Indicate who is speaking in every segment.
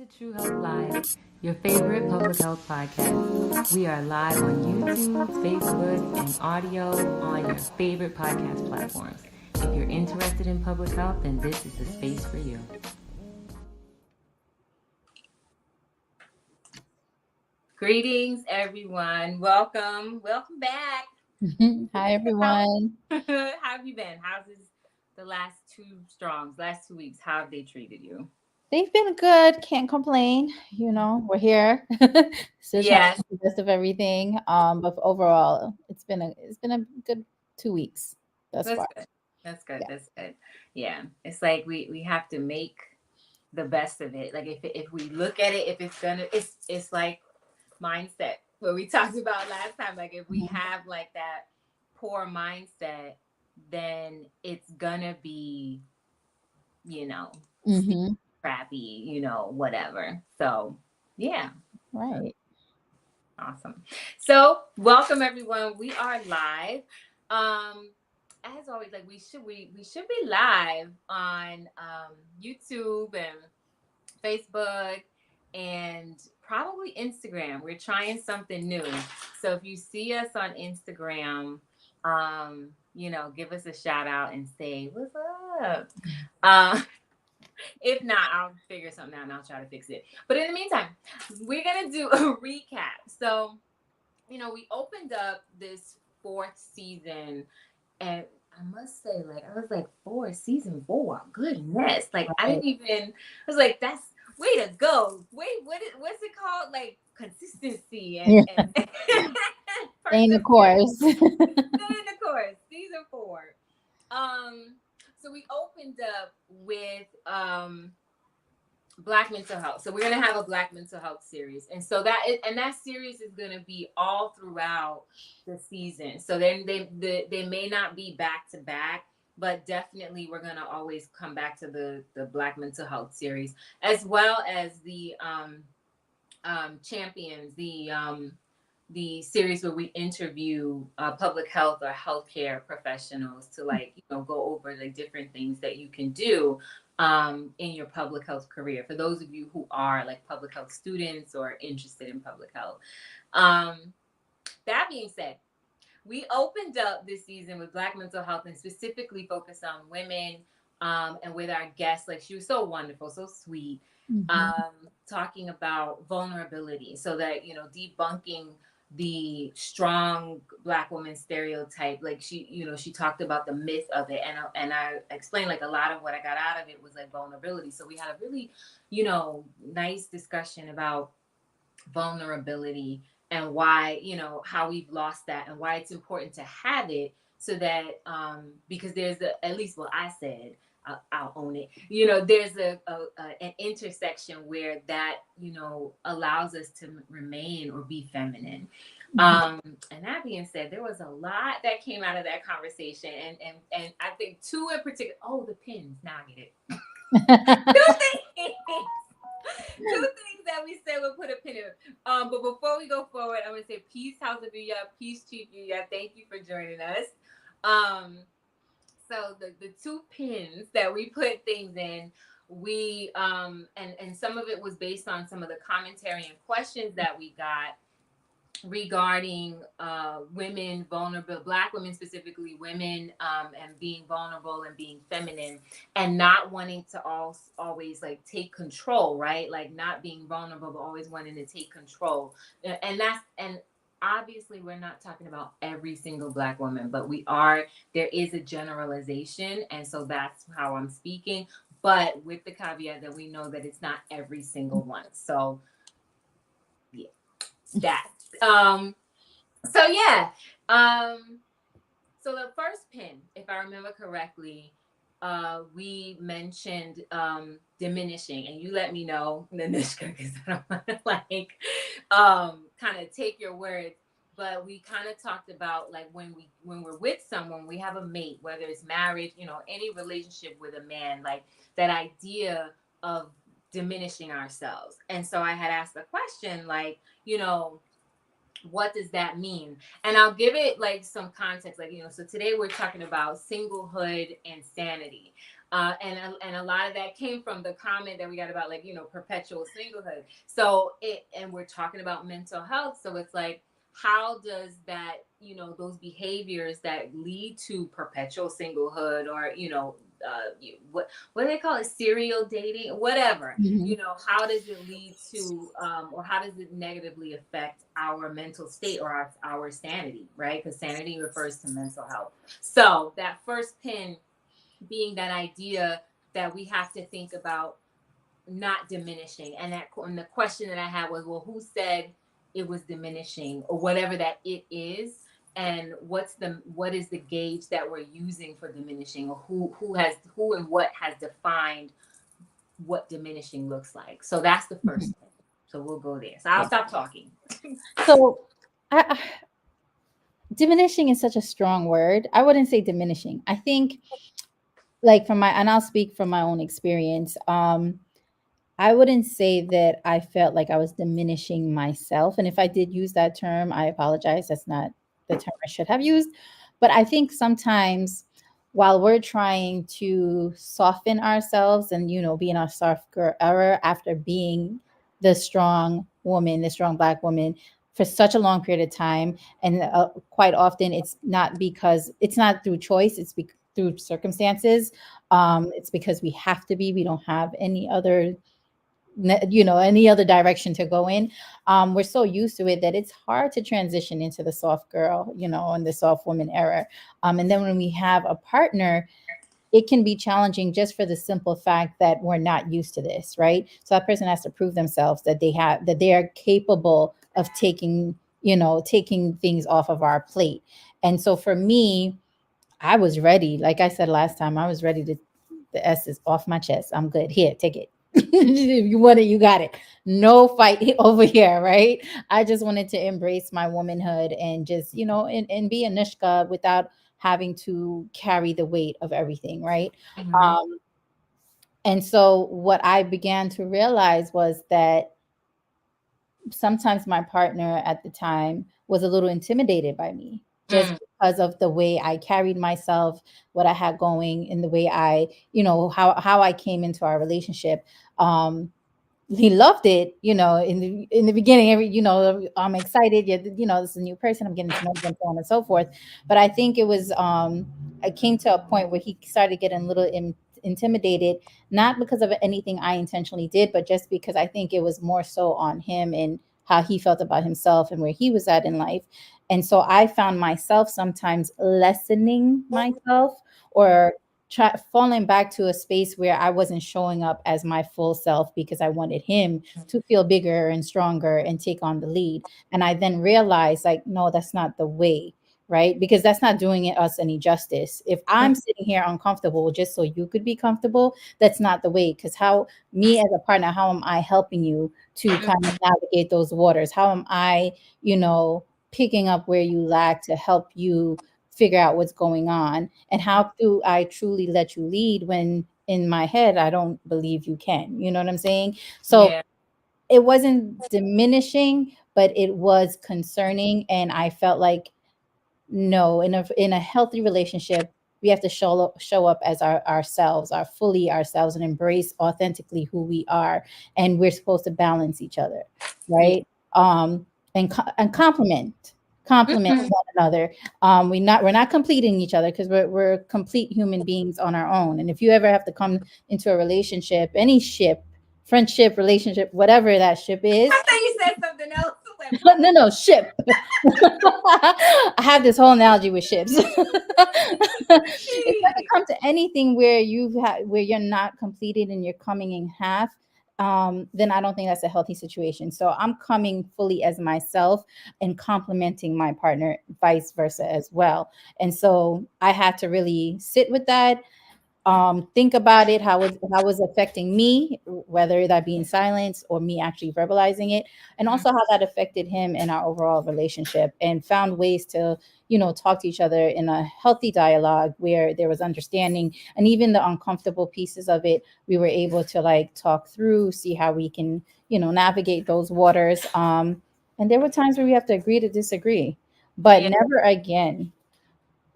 Speaker 1: to True Health Live, your favorite public health podcast. We are live on YouTube, Facebook, and audio on your favorite podcast platforms. If you're interested in public health, then this is the space for you. Greetings, everyone. Welcome back.
Speaker 2: Hi, everyone.
Speaker 1: How have you been? How's the last 2 weeks? How have they treated you?
Speaker 2: They've been good. Can't complain. We're here. Still trying to
Speaker 1: Yes.
Speaker 2: do the best of everything. But overall, it's been a good 2 weeks thus
Speaker 1: That's
Speaker 2: far.
Speaker 1: good. That's good.
Speaker 2: Yeah.
Speaker 1: That's good. Yeah. It's like we have to make the best of it. Like if we look at it, if it's like mindset what we talked about last time. Like if we have like that poor mindset, then it's gonna be,
Speaker 2: Mm-hmm.
Speaker 1: crappy, whatever. So yeah.
Speaker 2: Right.
Speaker 1: Awesome. So welcome everyone. We are live. As always, like we should be live on YouTube and Facebook and probably Instagram. We're trying something new. So if you see us on Instagram, give us a shout out and say what's up. If not, I'll figure something out and I'll try to fix it. But in the meantime, we're gonna do a recap. So, we opened up this 4th season, and I must say, like, I was like, season 4, goodness. Like, I was like, that's way to go. Wait, what's it called? Like consistency and
Speaker 2: Staying the course.
Speaker 1: Staying the course, season 4. So we opened up with Black mental health. So we're gonna have a Black mental health series, and so that series is gonna be all throughout the season. So then they may not be back to back, but definitely we're gonna always come back to the Black mental health series, as well as the champions, the series where we interview public health or healthcare professionals to go over the different things that you can do in your public health career. For those of you who are like public health students or interested in public health. That being said, we opened up this season with Black mental health and specifically focused on women, and with our guest, like she was so wonderful, so sweet, talking about vulnerability, so that debunking the strong Black woman stereotype. Like she talked about the myth of it, and I explained like a lot of what I got out of it was like vulnerability. So we had a really nice discussion about vulnerability and why how we've lost that and why it's important to have it, so that because there's at least what I said, I'll own it. There's an intersection where that allows us to remain or be feminine. And that being said, there was a lot that came out of that conversation, and I think 2 in particular. Oh, the pins. Now I get it. 2 things that we said we'll put a pin in. But before we go forward, I'm gonna say peace, House of Villa, peace, Chief Villa. Thank you for joining us. So the 2 pins that we put things in, we and some of it was based on some of the commentary and questions that we got regarding women, vulnerable Black women, specifically women, and being vulnerable and being feminine and not wanting to always like take control, right? Like not being vulnerable but always wanting to take control. And obviously we're not talking about every single Black woman, but there is a generalization, and so that's how I'm speaking, but with the caveat that we know that it's not every single one. So yeah, that. So yeah. So the first pin, if I remember correctly, we mentioned diminishing, and you let me know, Nanishka, because I don't want to like kind of take your words. But we kind of talked about like when we're with someone, we have a mate, whether it's marriage, any relationship with a man, like that idea of diminishing ourselves. And so I had asked the question, like, what does that mean? And I'll give it like some context, like, so today we're talking about singlehood and sanity. And a lot of that came from the comment that we got about, like, perpetual singlehood. So and we're talking about mental health. So it's like, how does that, those behaviors that lead to perpetual singlehood, or what do they call it, serial dating, whatever,
Speaker 2: Mhm.
Speaker 1: how does it lead to, or how does it negatively affect our mental state, or our sanity, right? Because sanity refers to mental health. So that first pin being that idea that we have to think about not diminishing. And the question that I had was, well, who said it was diminishing, or whatever that it is? And what is the gauge that we're using for diminishing, or who and what has defined what diminishing looks like? So that's the
Speaker 2: Mhm.
Speaker 1: first thing. So we'll go there. So I'll
Speaker 2: Yeah.
Speaker 1: stop talking.
Speaker 2: So, I, diminishing is such a strong word. I wouldn't say diminishing. I think, like, and I'll speak from my own experience. I wouldn't say that I felt like I was diminishing myself. And if I did use that term, I apologize. That's not the term I should have used. But I think sometimes while we're trying to soften ourselves and, be in our soft girl era after being the strong woman, the strong Black woman for such a long period of time, and quite often it's not through choice, through circumstances. It's because we have to be. We don't have any other direction to go in. We're so used to it that it's hard to transition into the soft girl, and the soft woman era. And then when we have a partner, it can be challenging just for the simple fact that we're not used to this, right? So that person has to prove themselves that they are capable of taking things off of our plate. And so for me, I was ready. Like I said last time, I was ready to, the S is off my chest. I'm good. Here, take it. If you want it, you got it. No fight over here, right? I just wanted to embrace my womanhood and just, and be a Nishka without having to carry the weight of everything, right?
Speaker 1: Mm-hmm.
Speaker 2: Um, and so what I began to realize was that sometimes my partner at the time was a little intimidated by me just
Speaker 1: Mm.
Speaker 2: because of the way I carried myself, what I had going, and the way how I came into our relationship. He loved it, in the beginning. I'm excited. Yeah, this is a new person. I'm getting to know them, so on and so forth. But I think I came to a point where he started getting a little intimidated, not because of anything I intentionally did, but just because I think it was more so on him and how he felt about himself and where he was at in life. And so I found myself sometimes lessening myself, or falling back to a space where I wasn't showing up as my full self because I wanted him to feel bigger and stronger and take on the lead. And I then realized, like, no, that's not the way, right? Because that's not doing us any justice. If I'm sitting here uncomfortable just so you could be comfortable, that's not the way. Because me as a partner, how am I helping you to kind of navigate those waters? How am I, picking up where you lack to help you figure out what's going on? And how do I truly let you lead when in my head I don't believe you can? You know what I'm saying? So
Speaker 1: Yeah.
Speaker 2: it wasn't diminishing, but it was concerning. And I felt like, no, in a healthy relationship, we have to show up as ourselves, our fully ourselves, and embrace authentically who we are. And we're supposed to balance each other,
Speaker 1: Yeah.
Speaker 2: right? And compliment
Speaker 1: Mhm.
Speaker 2: one another. We're not completing each other, because we're complete human beings on our own. And if you ever have to come into a relationship, any ship, friendship, relationship, whatever that ship is,
Speaker 1: I thought you said something else. I was like, what?
Speaker 2: no, no, ship. I have this whole analogy with ships. If it come to anything where where you're not completed and you're coming in half, then I don't think that's a healthy situation. So I'm coming fully as myself and complimenting my partner, vice versa as well. And so I had to really sit with that, think about it, how was affecting me, whether that be in silence or me actually verbalizing it, and
Speaker 1: Mhm.
Speaker 2: also how that affected him in our overall relationship, and found ways to talk to each other in a healthy dialogue where there was understanding, and even the uncomfortable pieces of it we were able to, like, talk through, see how we can navigate those waters. And there were times where we have to agree to disagree, but
Speaker 1: Yeah.
Speaker 2: never again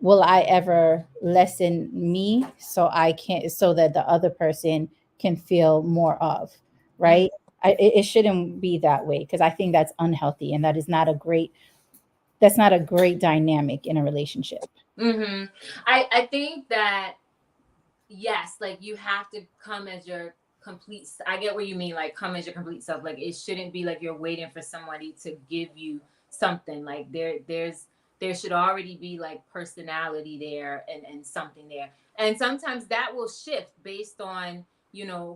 Speaker 2: will I ever lessen me so I can, so that the other person can feel more of,
Speaker 1: Mm-hmm.
Speaker 2: right? It shouldn't be that way, because I think that's unhealthy, and that is not a great, that's not a great dynamic in a relationship.
Speaker 1: Mm-hmm. I think that yes, like you have to come as your complete. I get what you mean. Like come as your complete self. Like it shouldn't be like you're waiting for somebody to give you something. Like there should already be like personality there and something there. And sometimes that will shift based on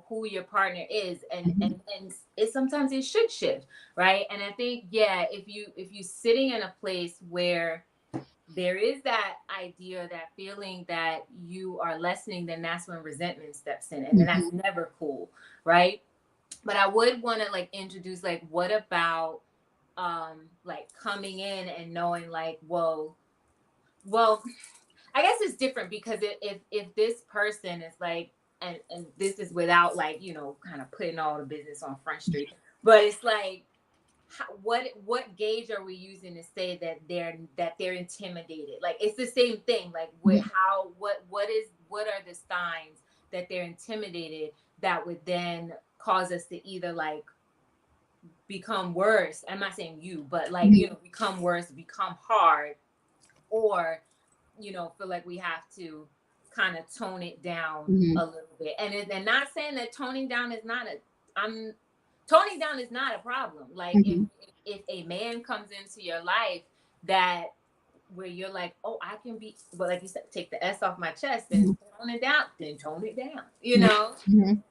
Speaker 1: who your partner is, and
Speaker 2: Mhm,
Speaker 1: it sometimes it should shift, right? And I think yeah, if you sitting in a place where there is that idea, that feeling that you are lessening, then that's when resentment steps in. And then
Speaker 2: mhm,
Speaker 1: that's never cool, right? But I would want to like introduce like what about like coming in and knowing like, well, I guess it's different because if this person is like and this is without like, kind of putting all the business on Front Street, but it's like what gauge are we using to say that they're intimidated? Like it's the same thing. Like
Speaker 2: mhm,
Speaker 1: what are the signs that they're intimidated that would then cause us to either like become worse? I'm not saying you, but like
Speaker 2: mhm,
Speaker 1: become worse, become hard, or feel like we have to kind of tone it down
Speaker 2: mhm,
Speaker 1: a little bit. And not saying that toning down is not a I'm toning down is not a problem. Like if
Speaker 2: mhm,
Speaker 1: if a man comes into your life that where you're like, oh, I can be, but like you said, take the S off my chest and
Speaker 2: mhm,
Speaker 1: tone it down, then tone it down,
Speaker 2: mhm, mhm.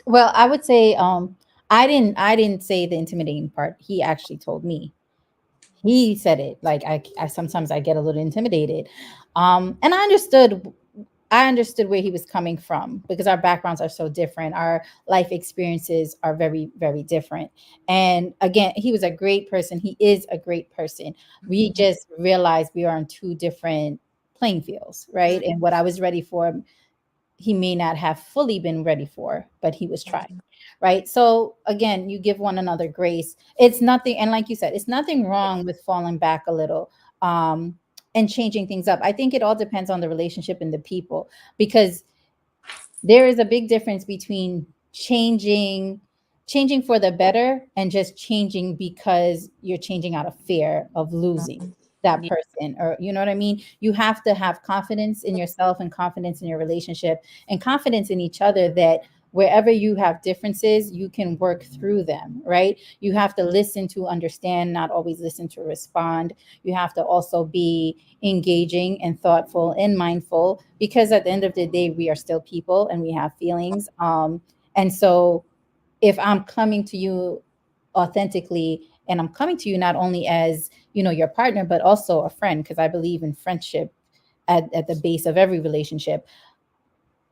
Speaker 2: Well, I would say, I didn't say the intimidating part. He actually told me. He said it. Like I sometimes I get a little intimidated. And I understood where he was coming from, because our backgrounds are so different. Our life experiences are very, very different. And again, he was a great person. He is a great person. We just realized we are on two different playing fields, right? And what I was ready for, he may not have fully been ready for, but he was trying. Right. So again, you give one another grace. It's nothing. And like you said, it's nothing wrong with falling back a little, and changing things up. I think it all depends on the relationship and the people, because there is a big difference between changing for the better and just changing because you're changing out of fear of losing that
Speaker 1: Yeah.
Speaker 2: person, or you know what I mean. You have to have confidence in yourself and confidence in your relationship and confidence in each other, that wherever you have differences you can work through them, right? You have to listen to understand, not always listen to respond. You have to also be engaging and thoughtful and mindful, because at the end of the day we are still people and we have feelings. And so if I'm coming to you authentically, and I'm coming to you not only as, your partner, but also a friend, because I believe in friendship at the base of every relationship,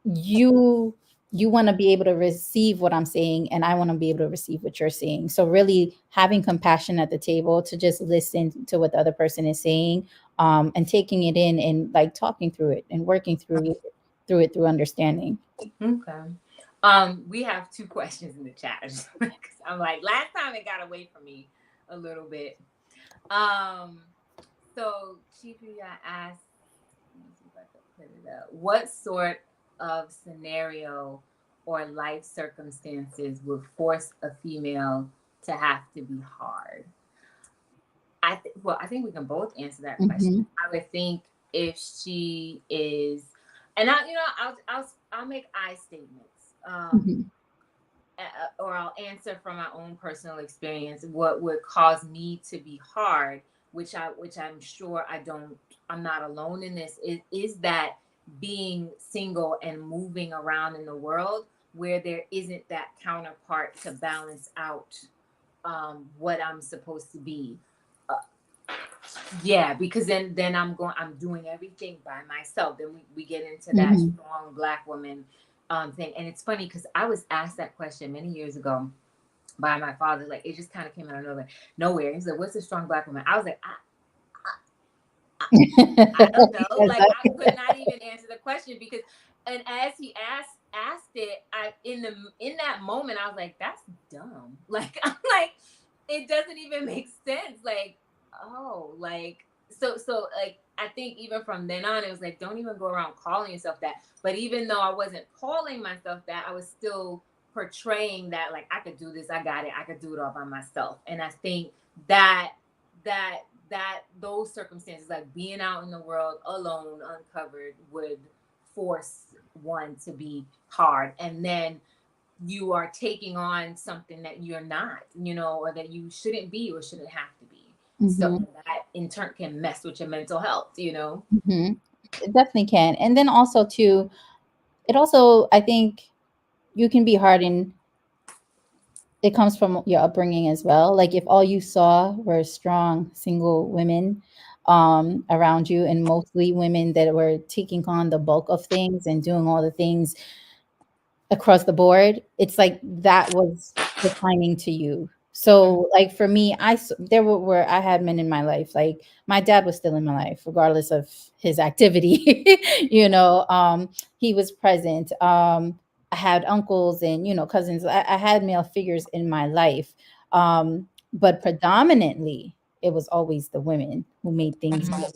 Speaker 2: you you want to be able to receive what I'm saying, and I want to be able to receive what you're saying. So really having compassion at the table to just listen to what the other person is saying, and taking it in and like talking through it and working through understanding.
Speaker 1: Okay. We have two questions in the chat. Because I'm like, last time it got away from me a little bit. Um, so Chief, you got asked, let me see if I can put it up. What sort of scenario or life circumstances would force a female to have to be hard? I think we can both answer that question.
Speaker 2: Hmm.
Speaker 1: I would think if she is, and I'll make I statements.
Speaker 2: Hmm.
Speaker 1: Or I'll answer from my own personal experience what would cause me to be hard, which I'm sure I'm not alone in this, is that being single and moving around in the world where there isn't that counterpart to balance out what I'm supposed to be. Uh, yeah, because then I'm doing everything by myself. Then we get into that
Speaker 2: Hmm.
Speaker 1: strong black woman thing. And it's funny because I was asked that question many years ago by my father. Like it just kind of came out of nowhere. He said, "What's a strong black woman?" I was like, I don't know.
Speaker 2: Yes,
Speaker 1: Like I could not even answer the question because, and as he asked it, I in that moment I was like, that's dumb. Like I'm like, it doesn't even make sense. Like, oh, like so like I think even from then on, it was like, don't even go around calling yourself that. But even though I wasn't calling myself that, I was still portraying that like I could do this, I got it, I could do it all by myself. And I think that that that those circumstances, like being out in the world alone, uncovered, would force one to be hard. And then you are taking on something that you're not, or that you shouldn't be or shouldn't have to be. So
Speaker 2: Mm-hmm.
Speaker 1: that in turn can mess with your mental health.
Speaker 2: Mm-hmm. It definitely can. And then also too, it also, I think, you can be hardened. It comes from your upbringing as well. Like if all you saw were strong single women around you, and mostly women that were taking on the bulk of things and doing all the things across the board, it's like that was defining to you. So, like for me, there were where I had men in my life. Like my dad was still in my life, regardless of his activity. He was present. I had uncles and cousins. I had male figures in my life, but predominantly it was always the women who made things
Speaker 1: Mhm.
Speaker 2: work.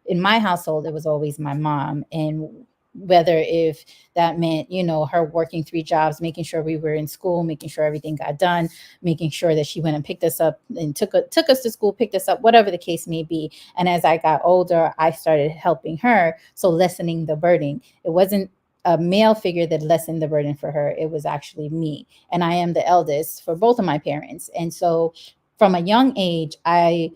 Speaker 2: In my household, it was always my mom, and whether if that meant her working three jobs, making sure we were in school, making sure everything got done, making sure that she went and picked us up and took us to school, picked us up, whatever the case may be. And as I got older, I started helping her, so lessening the burden. It wasn't a male figure that lessened the burden for her, it was actually me. And I am the eldest for both of my parents, and so from a young age I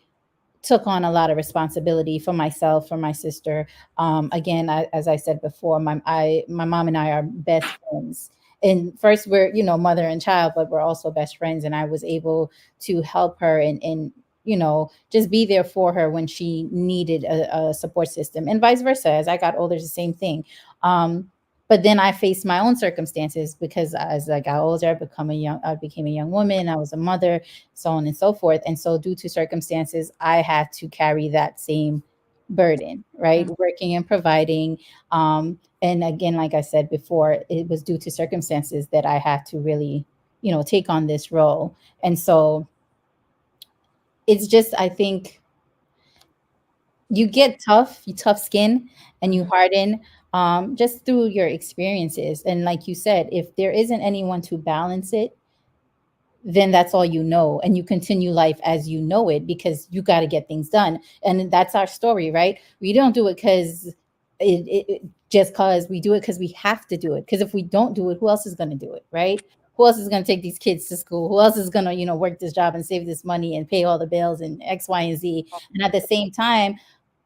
Speaker 2: took on a lot of responsibility for myself, for my sister. Again, as I said before, my mom and I are best friends. And first, we're mother and child, but we're also best friends. And I was able to help her and just be there for her when she needed a support system, and vice versa. As I got older, it's the same thing. But then I faced my own circumstances because as I got older, I became a young woman. I was a mother, so on and so forth. And so, due to circumstances, I had to carry that same burden, right? Working and providing. And again, like I said before, it was due to circumstances that I had to really, take on this role. And so, it's just, I think you get you tough skin, and you
Speaker 1: Mhm.
Speaker 2: harden just through your experiences. And like you said, if there isn't anyone to balance it, then that's all you know, and you continue life as you know it because you got to get things done. And that's our story, right? We don't do it because just cause we do it because we have to do it, because if we don't do it, who else is going to do it, right? Who else is going to take these kids to school? Who else is going to work this job and save this money and pay all the bills and X, Y, and Z? And at the same time,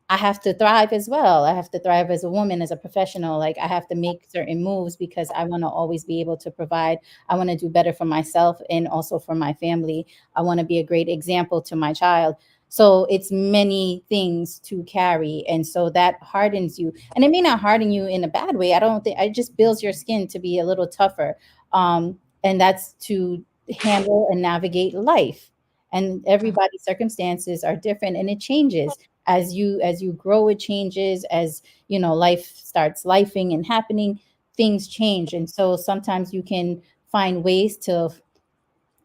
Speaker 2: I have to thrive as well. I have to thrive as a woman, as a professional. Like I have to make certain moves because I want to always be able to provide. I want to do better for myself and also for my family. I want to be a great example to my child. So it's many things to carry. And so that hardens you. And it may not harden you in a bad way. I don't think it just builds your skin to be a little tougher. And that's to handle and navigate life. And everybody's circumstances are different and it changes as you grow. It changes as life starts lifing and happening, things change. And so sometimes you can find ways to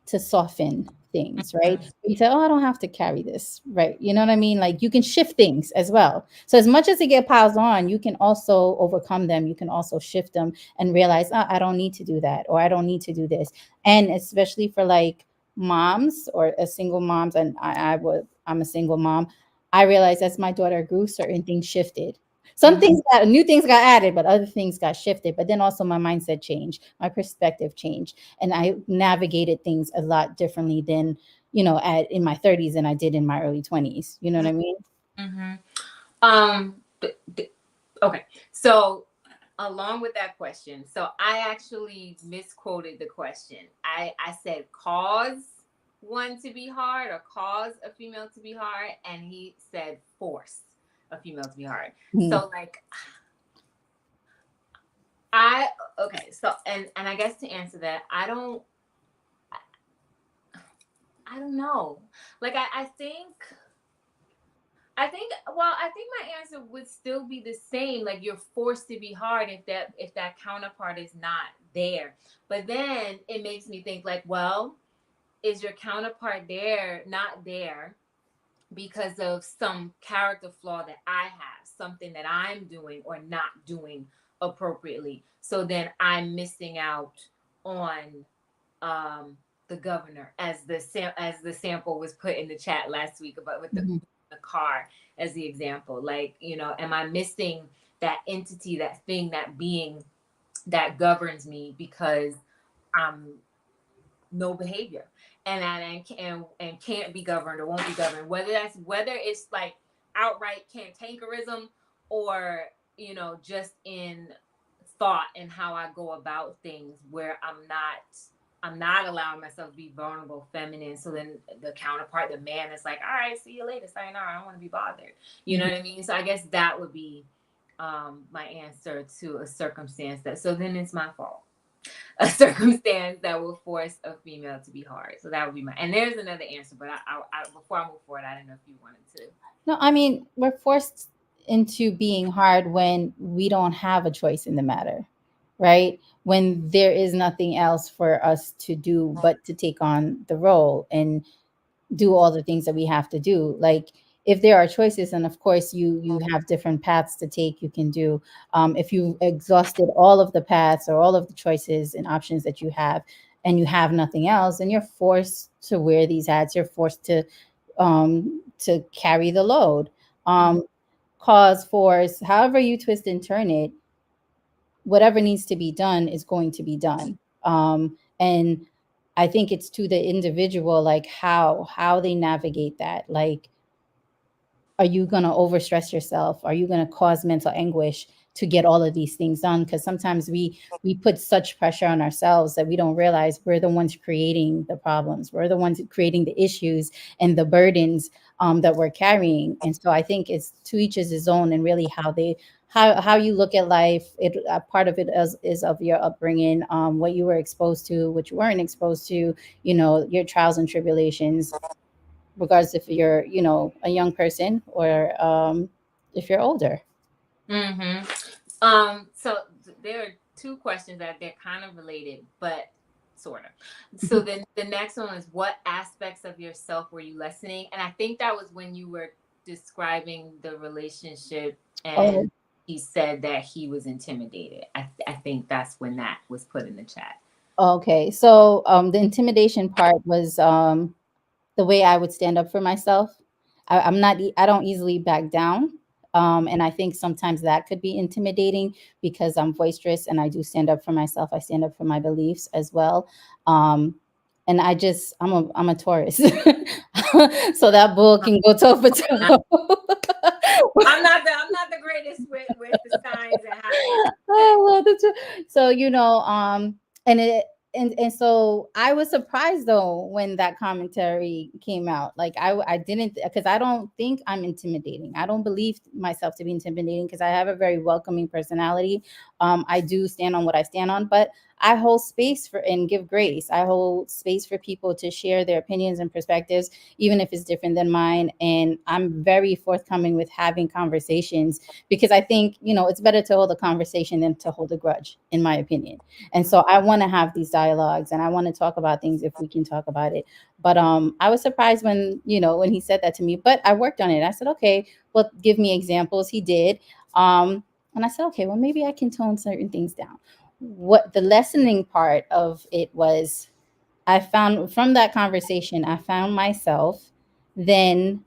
Speaker 2: soften things, right? You say, oh, I don't have to carry this, right? You know what I mean? Like you can shift things as well. So as much as they get piles on, you can also overcome them. You can also shift them and realize, oh, I don't need to do that, or I don't need to do this. And especially for like moms or a single moms, and I'm a single mom. I realized as my daughter grew, certain things shifted. Some
Speaker 1: Mhm.
Speaker 2: things got new things got added, but other things got shifted. But then also my mindset changed, my perspective changed, and I navigated things a lot differently than in my 30s than I did in my early 20s. You know what I mean?
Speaker 1: Mhm. Um. Okay. So, along with that question, so I actually misquoted the question. I said cause one to be hard or cause a female to be hard, and he said force a female to be hard.
Speaker 2: Mhm.
Speaker 1: So like I okay. So and I guess to answer that, I don't know. Like I think my answer would still be the same. Like you're forced to be hard if that counterpart is not there. But then it makes me think like, well, is your counterpart there not there because of some character flaw that I have, something that I'm doing or not doing appropriately. So then I'm missing out on the governor, as the sample was put in the chat last week about with
Speaker 2: Mhm.
Speaker 1: the car as the example. Like, am I missing that entity, that thing, that being that governs me because I'm no behavior, and can't be governed or won't be governed, whether it's like outright cantankerism, or just in thought and how I go about things, where I'm not allowing myself to be vulnerable, feminine. So then the counterpart, the man, is like, all right, see you later, sayonara, I don't want to be bothered. You know
Speaker 2: Mhm.
Speaker 1: what I mean? So I guess that would be my answer to a circumstance that, so then it's my fault, a circumstance that will force a female to be hard. So that would be my. And there's another answer, but before I move forward, I didn't know if you wanted to.
Speaker 2: No, I mean, we're forced into being hard when we don't have a choice in the matter, right? When there is nothing else for us to do but to take on the role and do all the things that we have to do. Like, if there are choices, and of course you have different paths to take, you can do, if you exhausted all of the paths or all of the choices and options that you have, and you have nothing else, and you're forced to wear these hats, you're forced to carry the load.
Speaker 1: Mm-hmm.
Speaker 2: Cause, force, however you twist and turn it, whatever needs to be done is going to be done. And I think it's to the individual, like how they navigate that. Like, are you going to overstress yourself? Are you going to cause mental anguish to get all of these things done? Because sometimes we put such pressure on ourselves that we don't realize we're the ones creating the problems, we're the ones creating the issues and the burdens, that we're carrying. And so I think it's to each his own, and really how you look at life. It part of it is of your upbringing, what you were exposed to, what you weren't exposed to, your trials and tribulations, regardless if you're, a young person, or if you're older.
Speaker 1: Mm-hmm. So there are two questions that they're kind of related, but sort of. So then the next one is, what aspects of yourself were you lessening? And I think that was when you were describing the relationship,
Speaker 2: Oh,
Speaker 1: and he said that he was intimidated. I think that's when that was put in the chat.
Speaker 2: okay. So the intimidation part was, the way I would stand up for myself. I don't easily back down. And I think sometimes that could be intimidating because I'm boisterous and I do stand up for myself. I stand up for my beliefs as well. Um, and I'm a Taurus. So that bull can go toe for toe.
Speaker 1: I'm not the greatest with the signs and how they.
Speaker 2: Oh, well, so, and it and so I was surprised though when that commentary came out. Like, I didn't, because I don't think I'm intimidating. I don't believe myself to be intimidating because I have a very welcoming personality. I do stand on what I stand on, but I hold space for and give grace. I hold space for people to share their opinions and perspectives, even if it's different than mine. And I'm very forthcoming with having conversations, because I think, it's better to hold a conversation than to hold a grudge, in my opinion. And so I want to have these dialogues, and I want to talk about things if we can talk about it. But I was surprised when he said that to me, but I worked on it. I said, okay, well, give me examples. He did. And I said, okay, well, maybe I can tone certain things down. What the lessening part of it was, I found from that conversation, I found myself then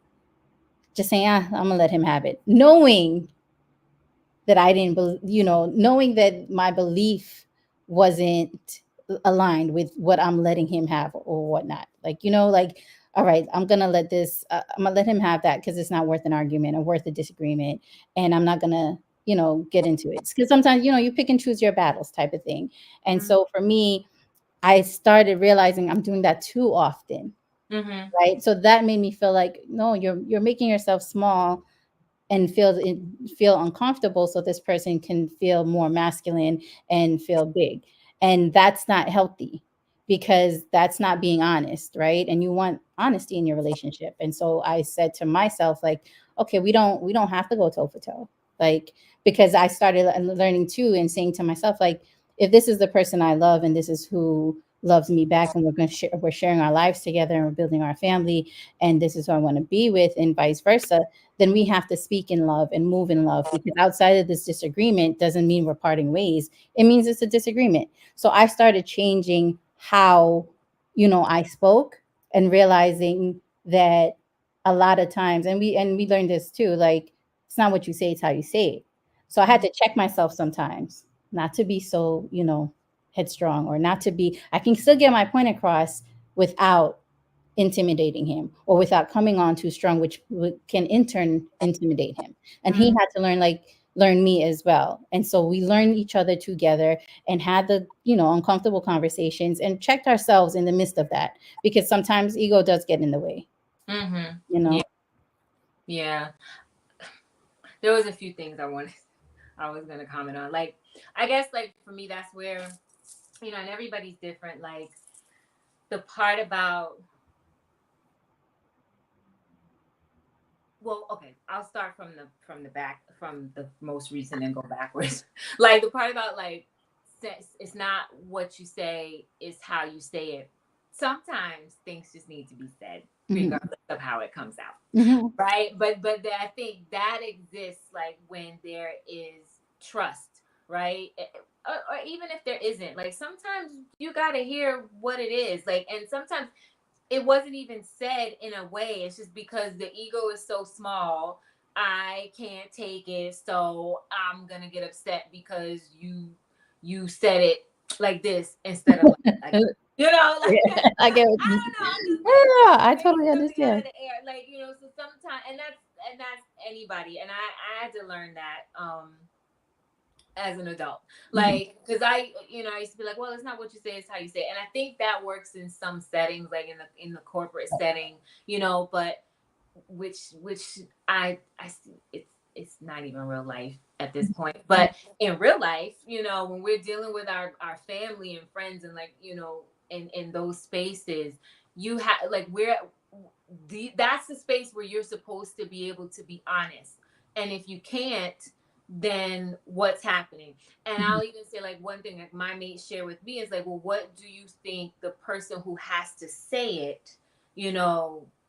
Speaker 2: just saying, I'm gonna let him have it, knowing that I didn't, knowing that my belief wasn't aligned with what I'm letting him have or whatnot. Like, like, all right, I'm gonna let him have that because it's not worth an argument or worth a disagreement. And I'm not gonna, get into it. Because sometimes, you pick and choose your battles type of thing. And so for me, I started realizing I'm doing that too often.
Speaker 1: Mm-hmm.
Speaker 2: Right. So that made me feel like, no, you're making yourself small and feel uncomfortable so this person can feel more masculine and feel big, and that's not healthy, because that's not being honest, right? And you want honesty in your relationship. And so I said to myself, like, okay, we don't have to go toe for toe, like, because I started learning too and saying to myself, like, if this is the person I love and this is who loves me back, and we're sharing our lives together, and we're building our family, and this is who I want to be with, and vice versa, then we have to speak in love and move in love, because outside of this disagreement doesn't mean we're parting ways. It means it's a disagreement. So I started changing how, I spoke, and realizing that a lot of times, and we learned this too, like, it's not what you say, it's how you say it. So I had
Speaker 1: Mhm.
Speaker 2: to check myself sometimes, not to be so, headstrong, or not to be, I can still get my point across without intimidating him, or without coming on too strong, which can in turn intimidate him. And he
Speaker 1: Mhm.
Speaker 2: had to learn me as well. And so we learned each other together, and had the, uncomfortable conversations, and checked ourselves in the midst of that, because sometimes ego does get in the way,
Speaker 1: Mhm.
Speaker 2: you
Speaker 1: Yeah.
Speaker 2: know.
Speaker 1: Yeah. There was a few things I was gonna comment on. Like, I guess, like, for me, that's where, and everybody's different. Like, the part about, well, okay, I'll start from the back, from the most recent, and go backwards. Like, the part about, like, it's not what you say, it's how you say it. Sometimes things just need to be said,
Speaker 2: Hmm.
Speaker 1: regardless of how it comes out.
Speaker 2: Hmm.
Speaker 1: Right, I think that exists, like, when there is trust, right? Or even if there isn't, like, sometimes you got to hear what it is, like, and sometimes it wasn't even said in a way, it's just because the ego is so small, I can't take it, so I'm gonna get upset because you said it like this instead of like like,
Speaker 2: Yeah, I get what
Speaker 1: I
Speaker 2: you.
Speaker 1: don't know, I'm just
Speaker 2: Yeah, I
Speaker 1: bringing
Speaker 2: totally
Speaker 1: something out
Speaker 2: understand.
Speaker 1: of the air, like, so sometimes, and that's anybody, and I had to learn that as an adult,
Speaker 2: Hmm.
Speaker 1: like, because I used to be like, well, it's not what you say, it's how you say it. And I think that works in some settings, like in the corporate setting, but which I see, it's not even real life at this point. But in real life, when we're dealing with our family and friends, and, like, in those spaces, you have, like, that's the space where you're supposed to be able to be honest. And if you can't, then what's happening? And
Speaker 2: Hmm.
Speaker 1: I'll even say, like, one thing, like, my mate shared with me is, like, well, what do you think the person who has to say it,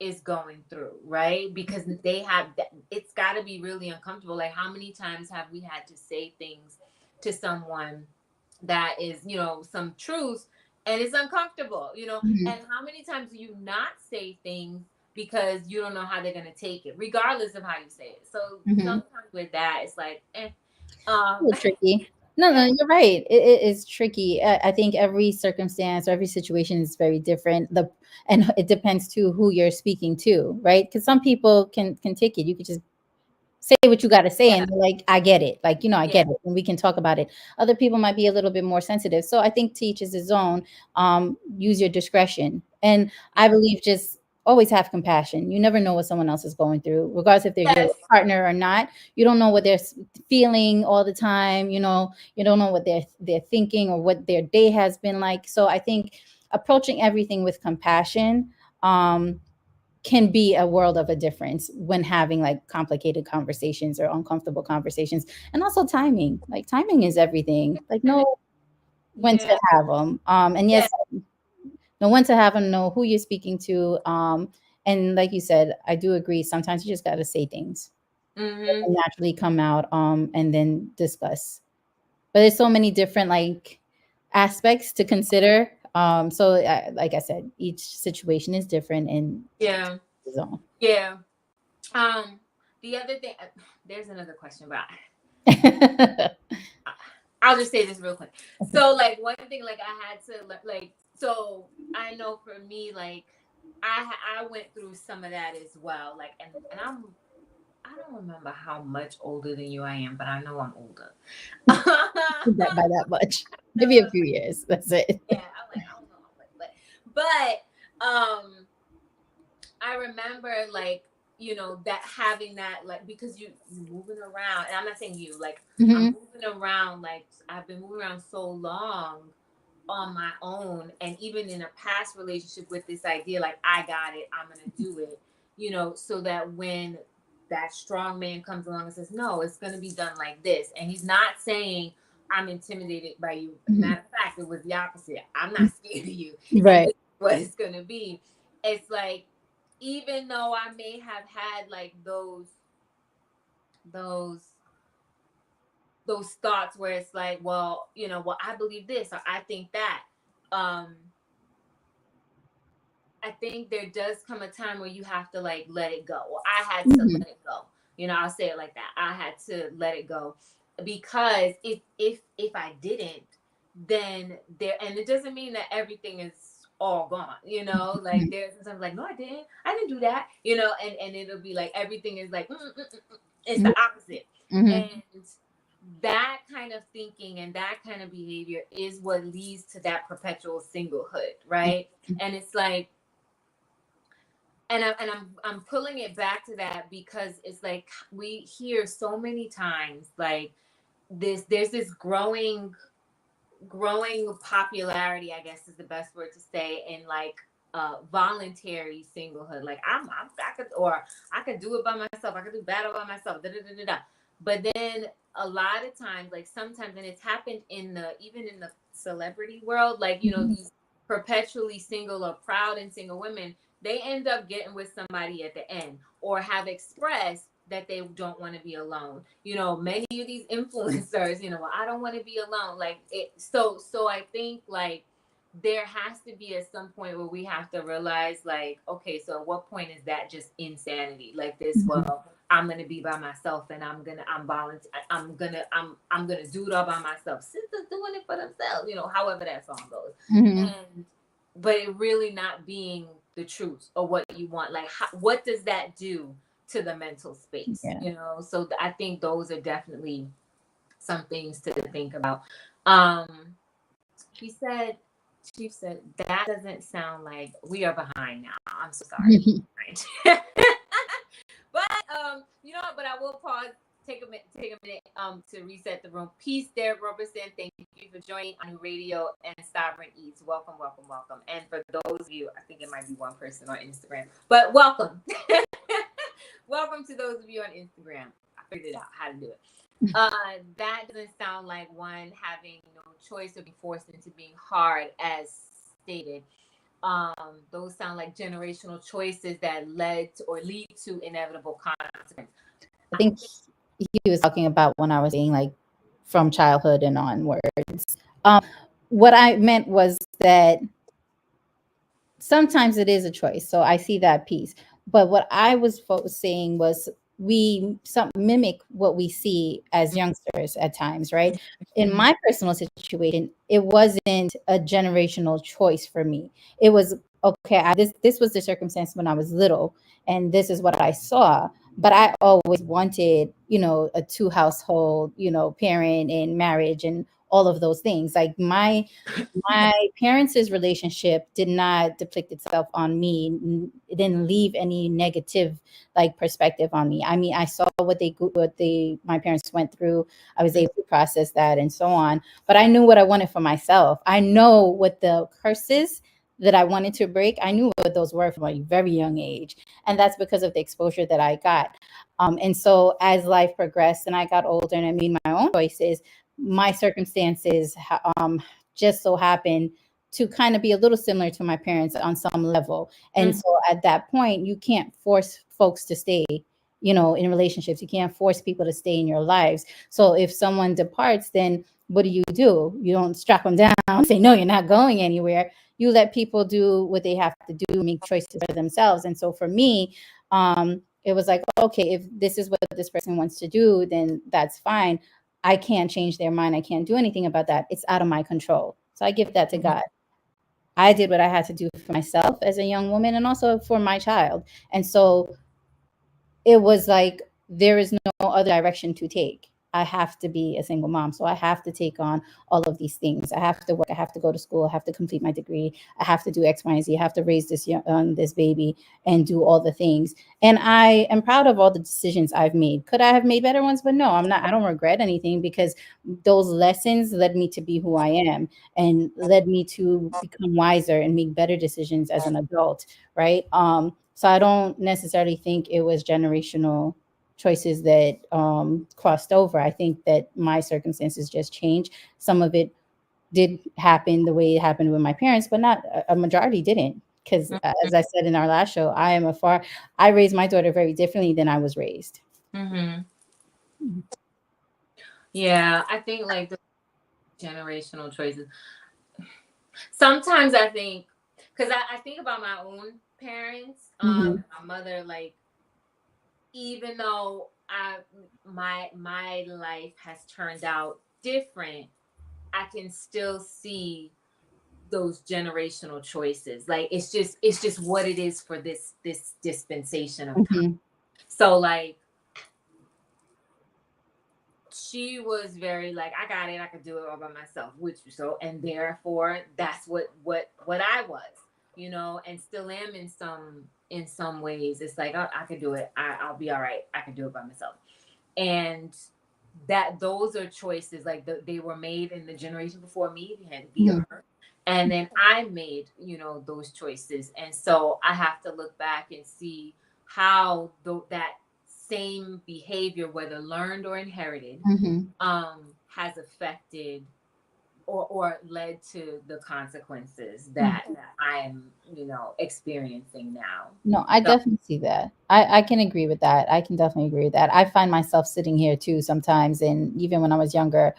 Speaker 1: is going through, right? Because they have it's got to be really uncomfortable. Like, how many times have we had to say things to someone that is, some truths, and it's uncomfortable,
Speaker 2: Hmm.
Speaker 1: and how many times do you not say things because you don't know how they're going to take it, regardless of how you say it? So
Speaker 2: Hmm.
Speaker 1: sometimes with that, it's like,
Speaker 2: It's tricky. No, no,
Speaker 1: yeah,
Speaker 2: you're right. It is tricky. I think every circumstance, every situation is very different. And it depends too who you're speaking to, right? Because some people can take it. You could just say what you got to say,
Speaker 1: yeah,
Speaker 2: and they're like, I get it, like, I
Speaker 1: yeah,
Speaker 2: get it, and we can talk about it. Other people might be a little bit more sensitive, so I think to each is his own. Use your discretion, and I
Speaker 1: yeah.
Speaker 2: believe just always have compassion. You never know what someone else is going through, regardless if they're your
Speaker 1: Yes.
Speaker 2: partner or not. You don't know what they're feeling all the time. You don't know what they're thinking, or what their day has been like. So I think approaching everything with compassion, um can be a world of a difference when having like complicated conversations or uncomfortable conversations. And also timing, like, timing is everything, like, know when
Speaker 1: Yeah.
Speaker 2: to have them, and
Speaker 1: Yeah.
Speaker 2: yes, know when to have them, know who you're speaking to, and like you said, I do agree, sometimes you just got to say things that
Speaker 1: Mm-hmm.
Speaker 2: can naturally come out, and then discuss. But there's so many different, like, aspects to consider, so like I said, each situation is different, and
Speaker 1: Yeah.
Speaker 2: his own.
Speaker 1: Yeah. Um, the other thing, there's another question, but I'll just say this real quick. So, like, one thing, like, I had to like, so I know for me, like, I went through some of that as well. Like, and I don't remember how much older than you I am, but I know I'm older.
Speaker 2: That by that much.
Speaker 1: No,
Speaker 2: Maybe a few years. That's it.
Speaker 1: yeah, I'm like, I don't know how much, but I remember, like, that having that, like, because you moving around, and I'm not saying you, like, I'm
Speaker 2: Hmm.
Speaker 1: moving around, like, I've been moving around so long on my own, and even in a past relationship with this idea, like, I got it, I'm gonna do it, so that when that strong man comes along and says, no, it's gonna be done like this, and he's not saying I'm intimidated by you.
Speaker 2: Mhm.
Speaker 1: Matter of fact, it was the opposite. I'm not scared of you, and
Speaker 2: Right.
Speaker 1: this is what it's gonna be. It's like, even though I may have had like those those thoughts where it's like, well, well, I believe this or I think that. Um, I think there does come a time where you have to like let it go. Well, I had to
Speaker 2: Mhm.
Speaker 1: let it go. I'll say it like that. I had to let it go, because if I didn't, then there, and it doesn't mean that everything is all gone. Like
Speaker 2: Mhm.
Speaker 1: there's sometimes like, no, I didn't do that. And it'll be like everything is like, it's the
Speaker 2: Mhm.
Speaker 1: opposite.
Speaker 2: Mhm.
Speaker 1: And that kind of thinking and that kind of behavior is what leads to that perpetual singlehood, right? And it's like, and I'm pulling it back to that because it's like we hear so many times like there's this growing popularity, I guess is the best word to say, in like voluntary singlehood. Like I could, or I could do it by myself, I could do battle by myself, da, da, da, da, da. But then a lot of times, like sometimes, and it's happened in the even in the celebrity world, like
Speaker 2: Mhm.
Speaker 1: these perpetually single or proud and single women, they end up getting with somebody at the end, or have expressed that they don't want to be alone. Many of these influencers, well, I don't want to be alone. Like it, so I think like there has to be at some point where we have to realize like, okay, so at what point is that just insanity? Like this,
Speaker 2: Mhm.
Speaker 1: well, I'm gonna be by myself and I'm volunteer, I'm gonna do it all by myself. Sisters doing it for themselves, however that song goes.
Speaker 2: Mhm.
Speaker 1: And but it really not being the truth or what you want. Like what does that do to the mental space?
Speaker 2: Yeah.
Speaker 1: So I think those are definitely some things to think about. Um, he said, Chief said, that doesn't sound like we are behind now. I'm so sorry. But but I will pause, take a minute to reset the room. Peace, Derek Roberson. Thank you for joining on radio and Sovereign Eats. Welcome, welcome, welcome. And for those of you, I think it might be one person on Instagram, but welcome. Welcome to those of you on Instagram. I figured it out how to do it. That doesn't sound like one having no choice or being forced into being hard, as stated. Those sound like generational choices that led to, or lead to inevitable consequences.
Speaker 2: I think he was talking about when I was saying like from childhood and onwards. What I meant was that sometimes it is a choice. So I see that piece. But what I was saying was we some mimic what we see as youngsters at times, right? In my personal situation, it wasn't a generational choice for me. It was okay. This was the circumstance when I was little, and this is what I saw. But I always wanted, a two household, parent and marriage and all of those things. Like my parents' relationship did not depict itself on me. It didn't leave any negative like perspective on me. I mean, I saw my parents went through. I was able to process that and so on. But I knew what I wanted for myself. I know what the curses that I wanted to break. I knew what those were from a very young age, and that's because of the exposure that I got. And so as life progressed and I got older and I made my own choices, my circumstances just so happened to kind of be a little similar to my parents on some level. And so at that point, you can't force folks to stay, in relationships. You can't force people to stay in your lives. So if someone departs, then what do? You don't strap them down and say, no, you're not going anywhere. You let people do what they have to do, make choices for themselves. And so for me, it was like, okay, if this is what this person wants to do, then that's fine. I can't change their mind. I can't do anything about that. It's out of my control. So I give that to God. I did what I had to do for myself as a young woman and also for my child. And so it was like there is no other direction to take. I have to be a single mom. So I have to take on all of these things. I have to work. I have to go to school. I have to complete my degree. I have to do X, Y, and Z. I have to raise this baby and do all the things. And I am proud of all the decisions I've made. Could I have made better ones? But no, I'm not. I don't regret anything because those lessons led me to be who I am and led me to become wiser and make better decisions as an adult. Right. So I don't necessarily think it was generational choices that crossed over. I think that my circumstances just changed. Some of it did happen the way it happened with my parents, but not a majority didn't. Because as I said in our last show, I raised my daughter very differently than I was raised.
Speaker 1: Mm-hmm. Yeah, I think like the generational choices. Sometimes I think, because I think about my own parents,
Speaker 2: Mm-hmm.
Speaker 1: my mother, like, even though my life has turned out different, I can still see those generational choices. Like it's just what it is for this dispensation of time.
Speaker 2: Mm-hmm.
Speaker 1: So like she was very like, I got it, I could do it all by myself, which so, and therefore that's what I was, and still am in some ways. It's like, I could do it, I'll be all right, I can do it by myself. And that those are choices like they were made in the generation before me, via
Speaker 2: Mm-hmm.
Speaker 1: her, and then I made those choices. And so I have to look back and see how that same behavior, whether learned or inherited,
Speaker 2: Mm-hmm.
Speaker 1: has affected or led to the consequences
Speaker 2: Mm-hmm.
Speaker 1: that I am experiencing now.
Speaker 2: No, I
Speaker 1: So
Speaker 2: definitely see that. I can agree with that. I can definitely agree with that. I find myself sitting here too sometimes, and even when I was younger,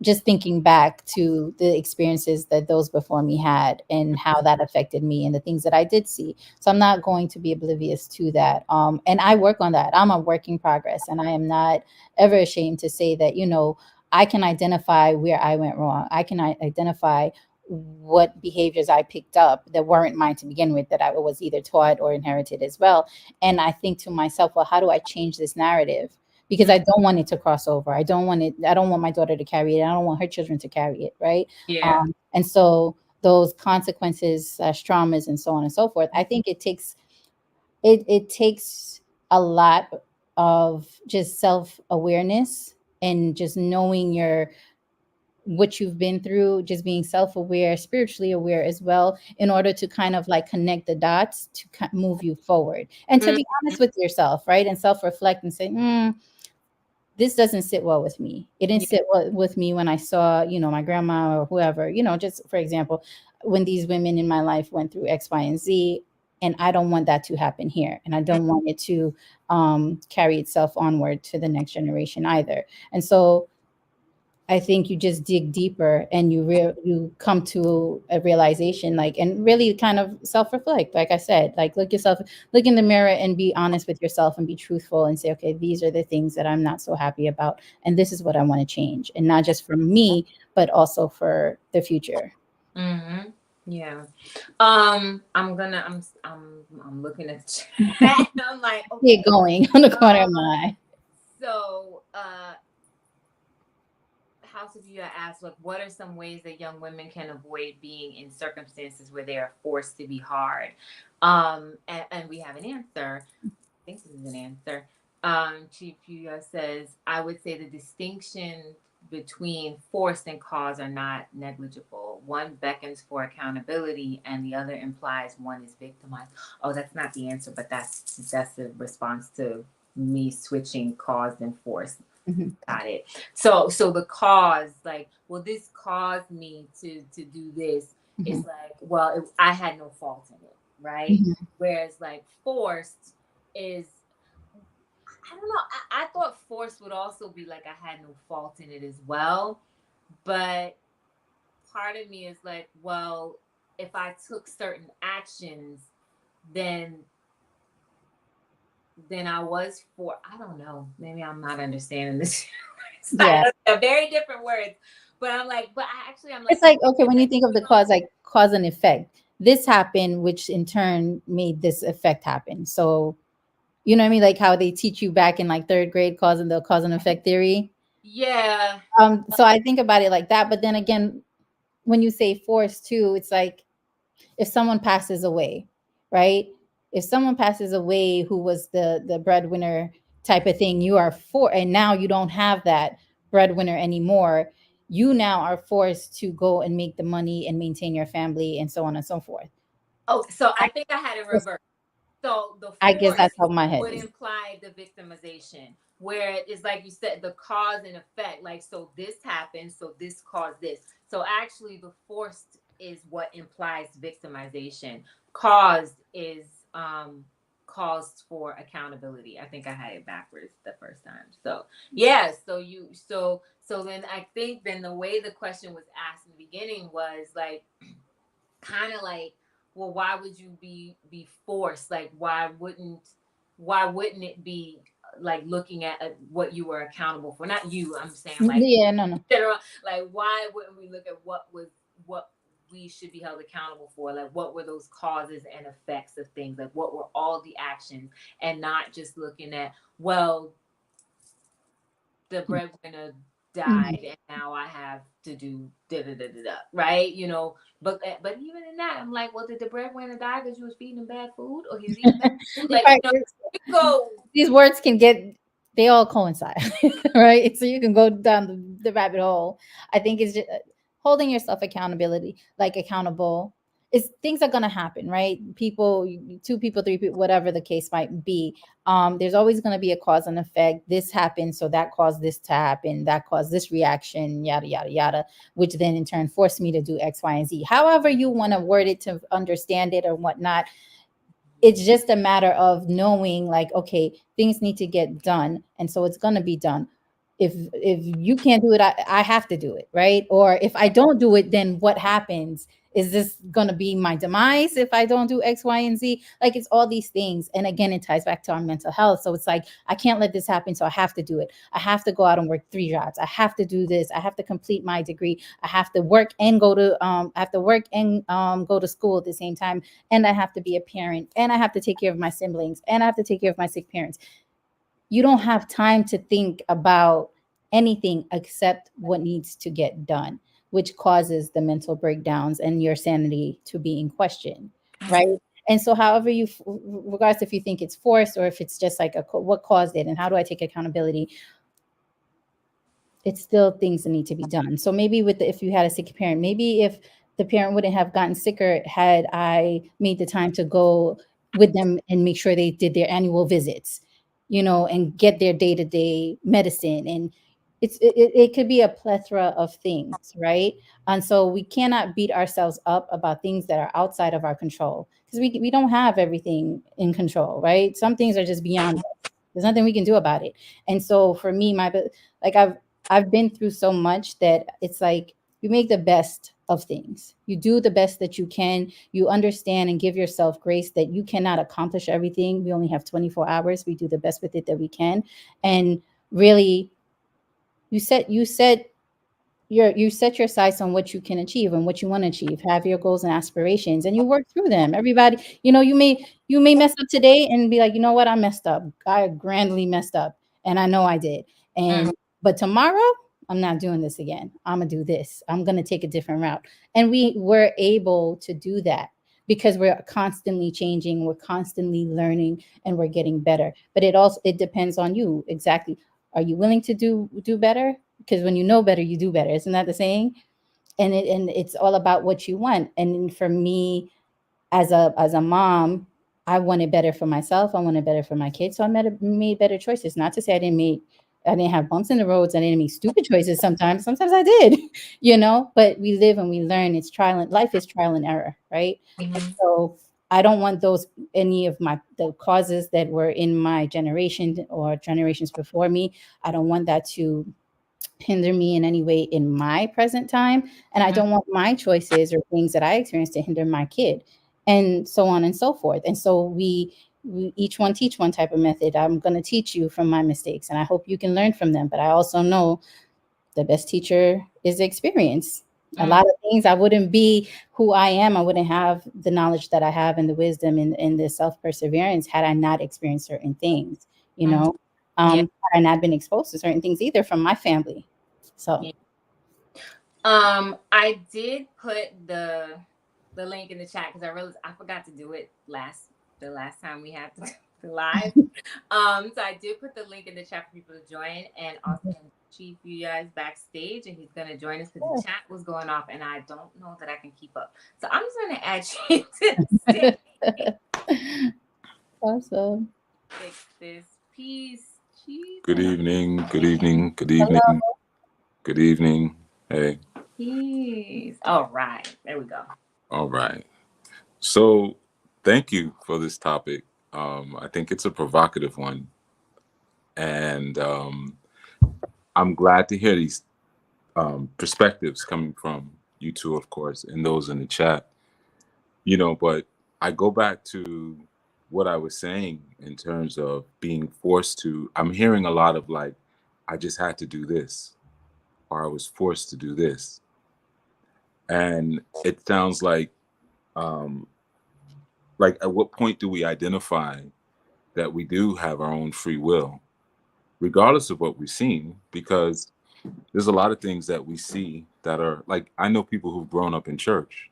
Speaker 2: just thinking back to the experiences that those before me had and how that affected me and the things that I did see. So I'm not going to be oblivious to that. And I work on that. I'm a work in progress, and I am not ever ashamed to say that, I can identify where I went wrong. I can identify what behaviors I picked up that weren't mine to begin with, that I was either taught or inherited as well. And I think to myself, well, how do I change this narrative? Because I don't want it to cross over. I don't want my daughter to carry it. I don't want her children to carry it, right?
Speaker 1: yeah.
Speaker 2: And so those consequences, traumas, and so on and so forth. I think it takes a lot of just self awareness and just knowing your what you've been through, just being self aware, spiritually aware as well, in order to kind of like connect the dots to move you forward and to
Speaker 1: Mm,
Speaker 2: be honest with yourself, right? And self reflect and say, this doesn't sit well with me. It didn't
Speaker 1: yeah.
Speaker 2: sit well with me when I saw, my grandma or whoever, just for example, when these women in my life went through X, Y, and Z. And I don't want that to happen here. And I don't want it to carry itself onward to the next generation either. And so I think you just dig deeper and you come to a realization, like, and really kind of self reflect. Like I said, like look in the mirror and be honest with yourself and be truthful and say, okay, these are the things that I'm not so happy about, and this is what I want to change, and not just for me, but also for the future.
Speaker 1: Mm-hmm. Yeah. I'm looking at the chat. I'm like,
Speaker 2: See it
Speaker 1: okay.
Speaker 2: going on the corner of
Speaker 1: Um,
Speaker 2: my eye.
Speaker 1: so House of You asked, like, what are some ways that young women can avoid being in circumstances where they are forced to be hard? And we have an answer. I think this is an answer. Chief Puya says, I would say the distinction between force and cause are not negligible. One beckons for accountability, and the other implies one is victimized. Oh, that's not the answer, but that's the response to me switching cause and force.
Speaker 2: Mhm,
Speaker 1: Got it. So the cause, like, well, this caused me to do this.
Speaker 2: mhm,
Speaker 1: It's like, well, I had no fault in it, right?
Speaker 2: mhm.
Speaker 1: Whereas like forced is, I don't know. I thought forced would also be like I had no fault in it as well, but part of me is like, well, if I took certain actions, then I was for. I don't know. Maybe I'm not understanding this.
Speaker 2: Yeah.
Speaker 1: Very different words, but I'm like, but I'm like,
Speaker 2: It's like, okay, when you think of the cause, like cause and effect, this happened, which in turn made this effect happen. So, you know what I mean? Like how they teach you back in like third grade, cause and effect theory.
Speaker 1: yeah.
Speaker 2: So I think about it like that. But then again, when you say force too, it's like if someone passes away, right? If someone passes away who was the breadwinner type of thing, you are for, and now you don't have that breadwinner anymore. You now are forced to go and make the money and maintain your family and so on and so forth.
Speaker 1: Oh, so I think I had it reversed. So the
Speaker 2: I guess
Speaker 1: force
Speaker 2: that's how my head
Speaker 1: would
Speaker 2: is.
Speaker 1: imply the victimization, where it's like you said, the cause and effect. Like, so this happened, so this caused this. So actually, the force is what implies victimization. Caused is caused for accountability. I think I had it backwards the first time. So yeah, so then I think then the way the question was asked in the beginning was like kind of like, well, why would you be forced? Like, why wouldn't it be like looking at what you were accountable for? Not you, I'm saying like
Speaker 2: Yeah, no, no.
Speaker 1: general. Like, why wouldn't we look at what we should be held accountable for? Like, what were those causes and effects of things? Like, what were all the actions, and not just looking at, well, the breadwinner
Speaker 2: Mhm.
Speaker 1: died and now I have to do da da da da da, right? But even in that, I'm like, well, did the breadwinner die because you was feeding him bad food, or he was eating bad food? Like,
Speaker 2: Right.
Speaker 1: you go.
Speaker 2: These words can get, they all coincide, right? So you can go down the rabbit hole. I think it's just holding yourself accountability, like accountable. Is things are gonna happen, right? People, two people, three people, whatever the case might be. There's always gonna be a cause and effect. This happened, so that caused this to happen. That caused this reaction, yada yada yada, which then in turn forced me to do X, Y, and Z. However you want to word it to understand it or whatnot, it's just a matter of knowing like, okay, things need to get done, and so it's going to be done. If you can't do it, I have to do it, right? Or if I don't do it, then what happens? Is this going to be my demise if I don't do X, Y, and Z? Like, it's all these things, and again, it ties back to our mental health. So it's like, I can't let this happen, so I have to do it. I have to go out and work 3 jobs. I have to do this. I have to complete my degree. I have to work and go to I have to work and go to school at the same time, and I have to be a parent, and I have to take care of my siblings, and I have to take care of my sick parents. You don't have time to think about anything except what needs to get done, which causes the mental breakdowns and your sanity to be in question, right? And so, however you, regardless if you think it's forced or if it's just like what caused it, and how do I take accountability, it's still things that need to be done. So maybe with if you had a sick parent, maybe if the parent wouldn't have gotten sicker had I made the time to go with them and make sure they did their annual visits, and get their day-to-day medicine. And it could be a plethora of things, right? And so we cannot beat ourselves up about things that are outside of our control, because we don't have everything in control, right? Some things are just beyond us. There's nothing we can do about it. And so for me, like I've been through so much that it's like you make the best of things. You do the best that you can. You understand and give yourself grace that you cannot accomplish everything. We only have 24 hours. We do the best with it that we can. And really, you set your sights on what you can achieve and what you want to achieve. Have your goals and aspirations, and you work through them. Everybody, you may mess up today and be like, you know what, I messed up. I grandly messed up, and I know I did.
Speaker 1: Mhm.
Speaker 2: And but tomorrow, I'm not doing this again. I'm gonna do this. I'm gonna take a different route. And we were able to do that because we're constantly changing, we're constantly learning, and we're getting better. But it depends on you. Exactly. Are you willing to do better? Because when you know better, you do better. Isn't that the saying? And it's all about what you want. And for me, as a mom, I wanted better for myself. I wanted better for my kids. So made better choices. Not to say I didn't have bumps in the roads. I didn't make stupid choices sometimes. Sometimes I did, but we live and we learn. Life is trial and error, right? And
Speaker 1: Mhm.
Speaker 2: so I don't want any of the causes that were in my generation or generations before me. I don't want that to hinder me in any way in my present time. And I
Speaker 1: Mhm.
Speaker 2: don't want my choices or things that I experience to hinder my kid, and so on and so forth. And so we each one teach one type of method. I'm going to teach you from my mistakes, and I hope you can learn from them. But I also know the best teacher is experience. A
Speaker 1: Mhm.
Speaker 2: lot of things I wouldn't be who I am. I wouldn't have the knowledge that I have and the wisdom and the self perseverance had I not experienced certain things. You
Speaker 1: Mhm.
Speaker 2: know,
Speaker 1: Yeah.
Speaker 2: had I not been exposed to certain things either from my family. So
Speaker 1: Yeah. I did put the link in the chat because I realized I forgot to do it the last time we had the live. So I did put the link in the chat for people to join, and also Chief, you guys backstage, and he's gonna join us because the chat was going off, and I don't know that I can keep up. So I'm just gonna add you to the stage.
Speaker 2: Awesome.
Speaker 1: Fix this piece.
Speaker 3: Good
Speaker 1: Jesus.
Speaker 3: evening, good evening, good evening,
Speaker 2: Hello.
Speaker 3: good evening. Hey,
Speaker 1: Peace. All right. There we go.
Speaker 3: all right. So, thank you for this topic. I think it's a provocative one, and I'm glad to hear these perspectives coming from you two, of course, and those in the chat. But I go back to what I was saying in terms of being forced to. I'm hearing a lot of like, I just had to do this, or I was forced to do this, and it sounds um, like at what point do we identify that we do have our own free will regardless of what we've seen? Because there's a lot of things that we see that are like, I know people who've grown up in church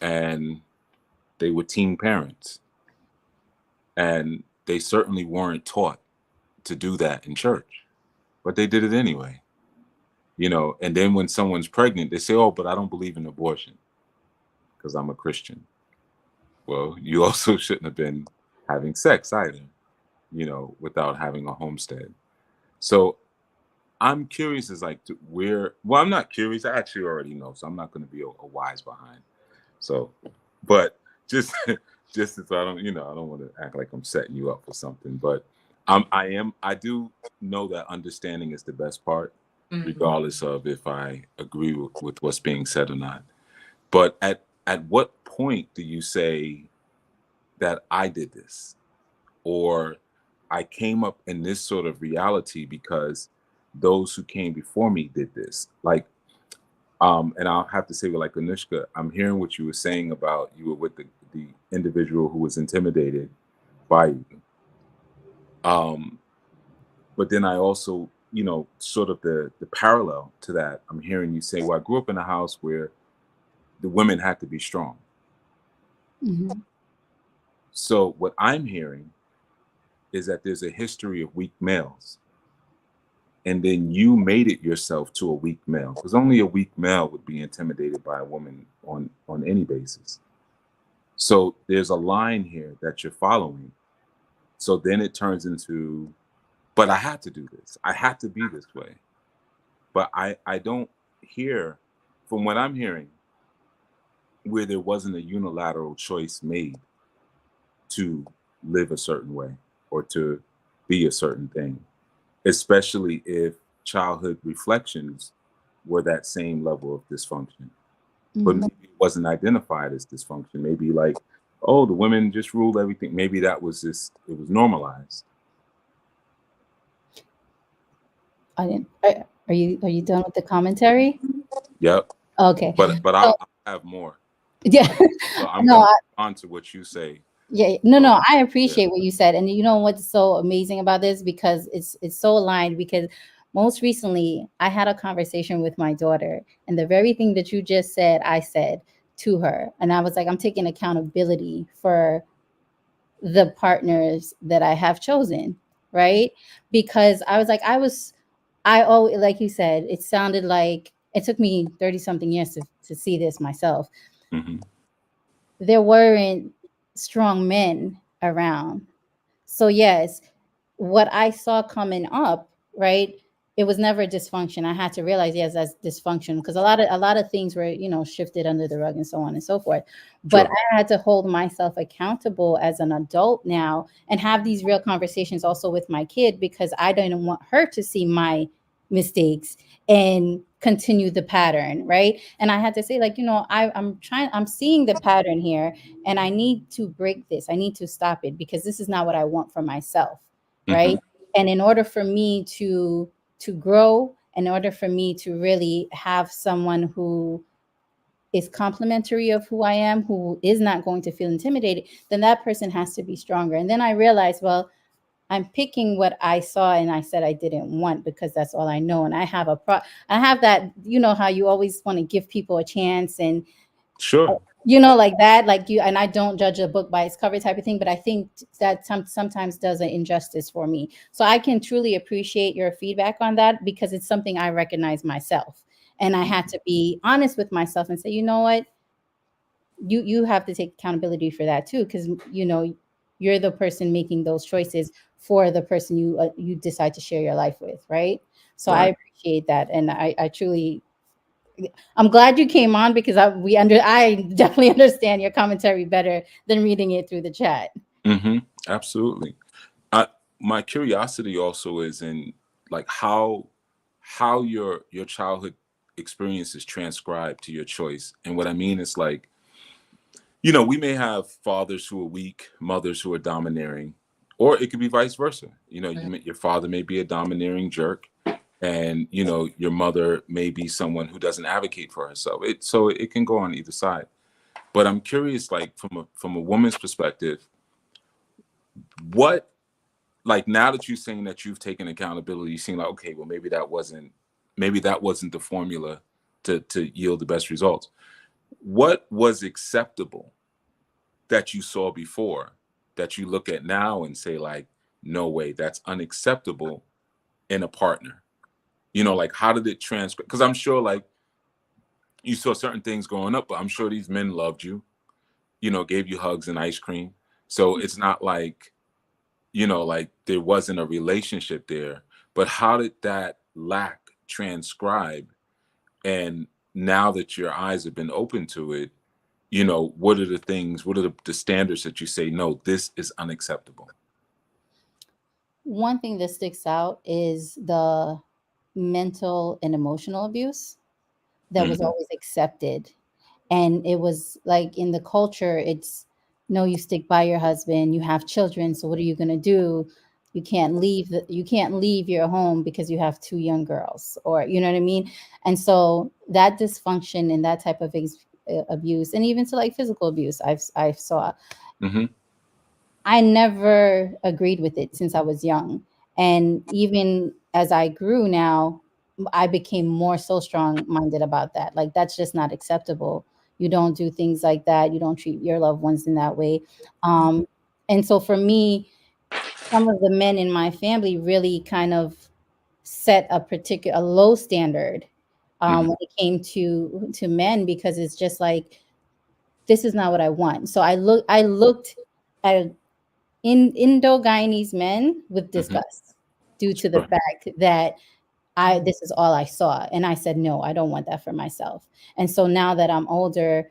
Speaker 3: and they were teen parents, and they certainly weren't taught to do that in church, but they did it anyway. And then when someone's pregnant, they say, oh, but I don't believe in abortion because I'm a Christian. Well, you also shouldn't have been having sex either, without having a homestead. So I'm curious as like to where, well, I'm not curious. I actually already know, so I'm not going to be a wise behind. So, but just, just so I don't want to act like I'm setting you up for something, but I do know that understanding is the best part,
Speaker 1: Mhm.
Speaker 3: regardless of if I agree with what's being said or not. But at what point do you say that I did this? Or I came up in this sort of reality because those who came before me did this. Like, and I'll have to say with like Anushka, I'm hearing what you were saying about you were with the individual who was intimidated by you. Um, but then I also, sort of the parallel to that, I'm hearing you say, well, I grew up in a house where the women had to be strong.
Speaker 2: Mhm.
Speaker 3: So what I'm hearing is that there's a history of weak males, and then you made it yourself to a weak male, because only a weak male would be intimidated by a woman on any basis. So there's a line here that you're following. So then it turns into, but I had to do this, I had to be this way. But I don't hear, from what I'm hearing, where there wasn't a unilateral choice made to live a certain way or to be a certain thing, especially if childhood reflections were that same level of dysfunction. But
Speaker 2: Mhm.
Speaker 3: maybe it wasn't identified as dysfunction. Maybe like, oh, the women just ruled everything. Maybe that was just, it was normalized.
Speaker 2: I didn't. Are you done with the commentary?
Speaker 3: Yep.
Speaker 2: Okay.
Speaker 3: But
Speaker 2: So
Speaker 3: I'll have more.
Speaker 2: yeah,
Speaker 3: So I'm
Speaker 2: no,
Speaker 3: gonna respond to what you say.
Speaker 2: yeah, no,
Speaker 3: So
Speaker 2: no, I
Speaker 3: yeah.
Speaker 2: appreciate what you said. And you know what's so amazing about this, because it's so aligned, because most recently I had a conversation with my daughter, and the very thing that you just said, I said to her. And I was like, I'm taking accountability for the partners that I have chosen, right? Because I was like, I always, like you said, it sounded like it took me 30 something years to see this myself.
Speaker 3: Hmm.
Speaker 2: There weren't strong men around. So yes, what I saw coming up, right? It was never dysfunction. I had to realize, yes, that's dysfunction, because a lot of things were, shifted under the rug and so on and so forth. But
Speaker 3: Sure.
Speaker 2: I had to hold myself accountable as an adult now and have these real conversations also with my kid, because I didn't want her to see my mistakes and continue the pattern, right? And I had to say, like, I'm seeing the pattern here, and I need to break this. I need to stop it, because this is not what I want for myself,
Speaker 3: Hmm.
Speaker 2: right? And in order for me to grow, in order for me to really have someone who is complementary of who I am, who is not going to feel intimidated, then that person has to be stronger. And then I realized, well, I'm picking what I saw and I said I didn't want, because that's all I know. And I have that, how you always want to give people a chance, and
Speaker 3: Sure.
Speaker 2: like that, like you, and I don't judge a book by its cover type of thing, but I think that sometimes does an injustice for me. So I can truly appreciate your feedback on that, because it's something I recognize myself. And I had to be honest with myself and say, you know what, you have to take accountability for that too, because you're the person making those choices for the person you decide to share your life with, right? So I
Speaker 3: Right.
Speaker 2: appreciate that, and I truly, I'm glad you came on because I definitely understand your commentary better than reading it through the chat.
Speaker 3: Mm-hmm. Absolutely. I, my curiosity also is in like how your childhood experiences transcribe to your choice. And what I mean is like, we may have fathers who are weak, mothers who are domineering, or it could be vice versa. Your father may be a domineering jerk, and your mother may be someone who doesn't advocate for herself. So it can go on either side. But I'm curious, like from a woman's perspective, what, like, now that you're saying that you've taken accountability, you seem like, okay, well, maybe that wasn't the formula to yield the best results. What was acceptable that you saw before that you look at now and say, like, no way, that's unacceptable in a partner? Like, how did it transfer? Because I'm sure, like, you saw certain things growing up, but I'm sure these men loved you, gave you hugs and ice cream. So it's not like, like there wasn't a relationship there. But how did that lack transcribe? And now that your eyes have been open to it, what are the things, what are the standards that you say, no, this is unacceptable?
Speaker 2: One thing that sticks out is the mental and emotional abuse that was
Speaker 3: Hmm.
Speaker 2: always accepted. And it was like in the culture, it's no, you stick by your husband, you have children, so what are you going to do? You can't leave your home because you have two young girls, or you know what I mean? And so that dysfunction and that type of abuse, and even to like physical abuse, I saw.
Speaker 3: Hmm.
Speaker 2: I never agreed with it since I was young. And even as I grew now, I became more so strong minded about that. Like, that's just not acceptable. You don't do things like that. You don't treat your loved ones in that way. Um, and so for me, some of the men in my family really kind of set a low standard
Speaker 3: Hmm.
Speaker 2: when it came to men, because it's just like, this is not what I want. So I looked at Indo-Guyanese men with
Speaker 3: Hmm.
Speaker 2: disgust due to the
Speaker 3: Sure.
Speaker 2: fact that I this is all I saw, and I said, "No, I don't want that for myself." And so now that I'm older,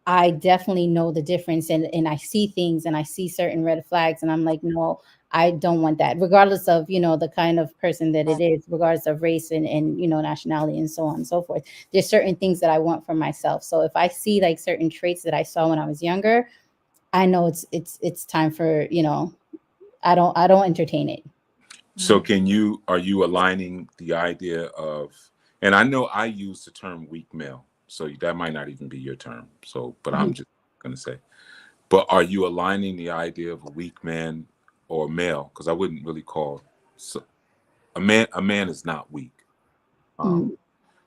Speaker 2: I definitely know the difference, and I see things and I see certain red flags, and I'm like, "No, I don't want that," regardless of, the kind of person that it is, regardless of race and nationality and so on and so forth. There's certain things that I want for myself. So if I see like certain traits that I saw when I was younger, I know it's time for, I don't entertain it.
Speaker 3: So are you aligning the idea of, and I know I use the term weak male, so that might not even be your term. So, but I'm
Speaker 2: Mhm.
Speaker 3: just going to say, but are you aligning the idea of a weak man or male? Because I wouldn't really call, so a man is not weak. Um,
Speaker 2: Mm.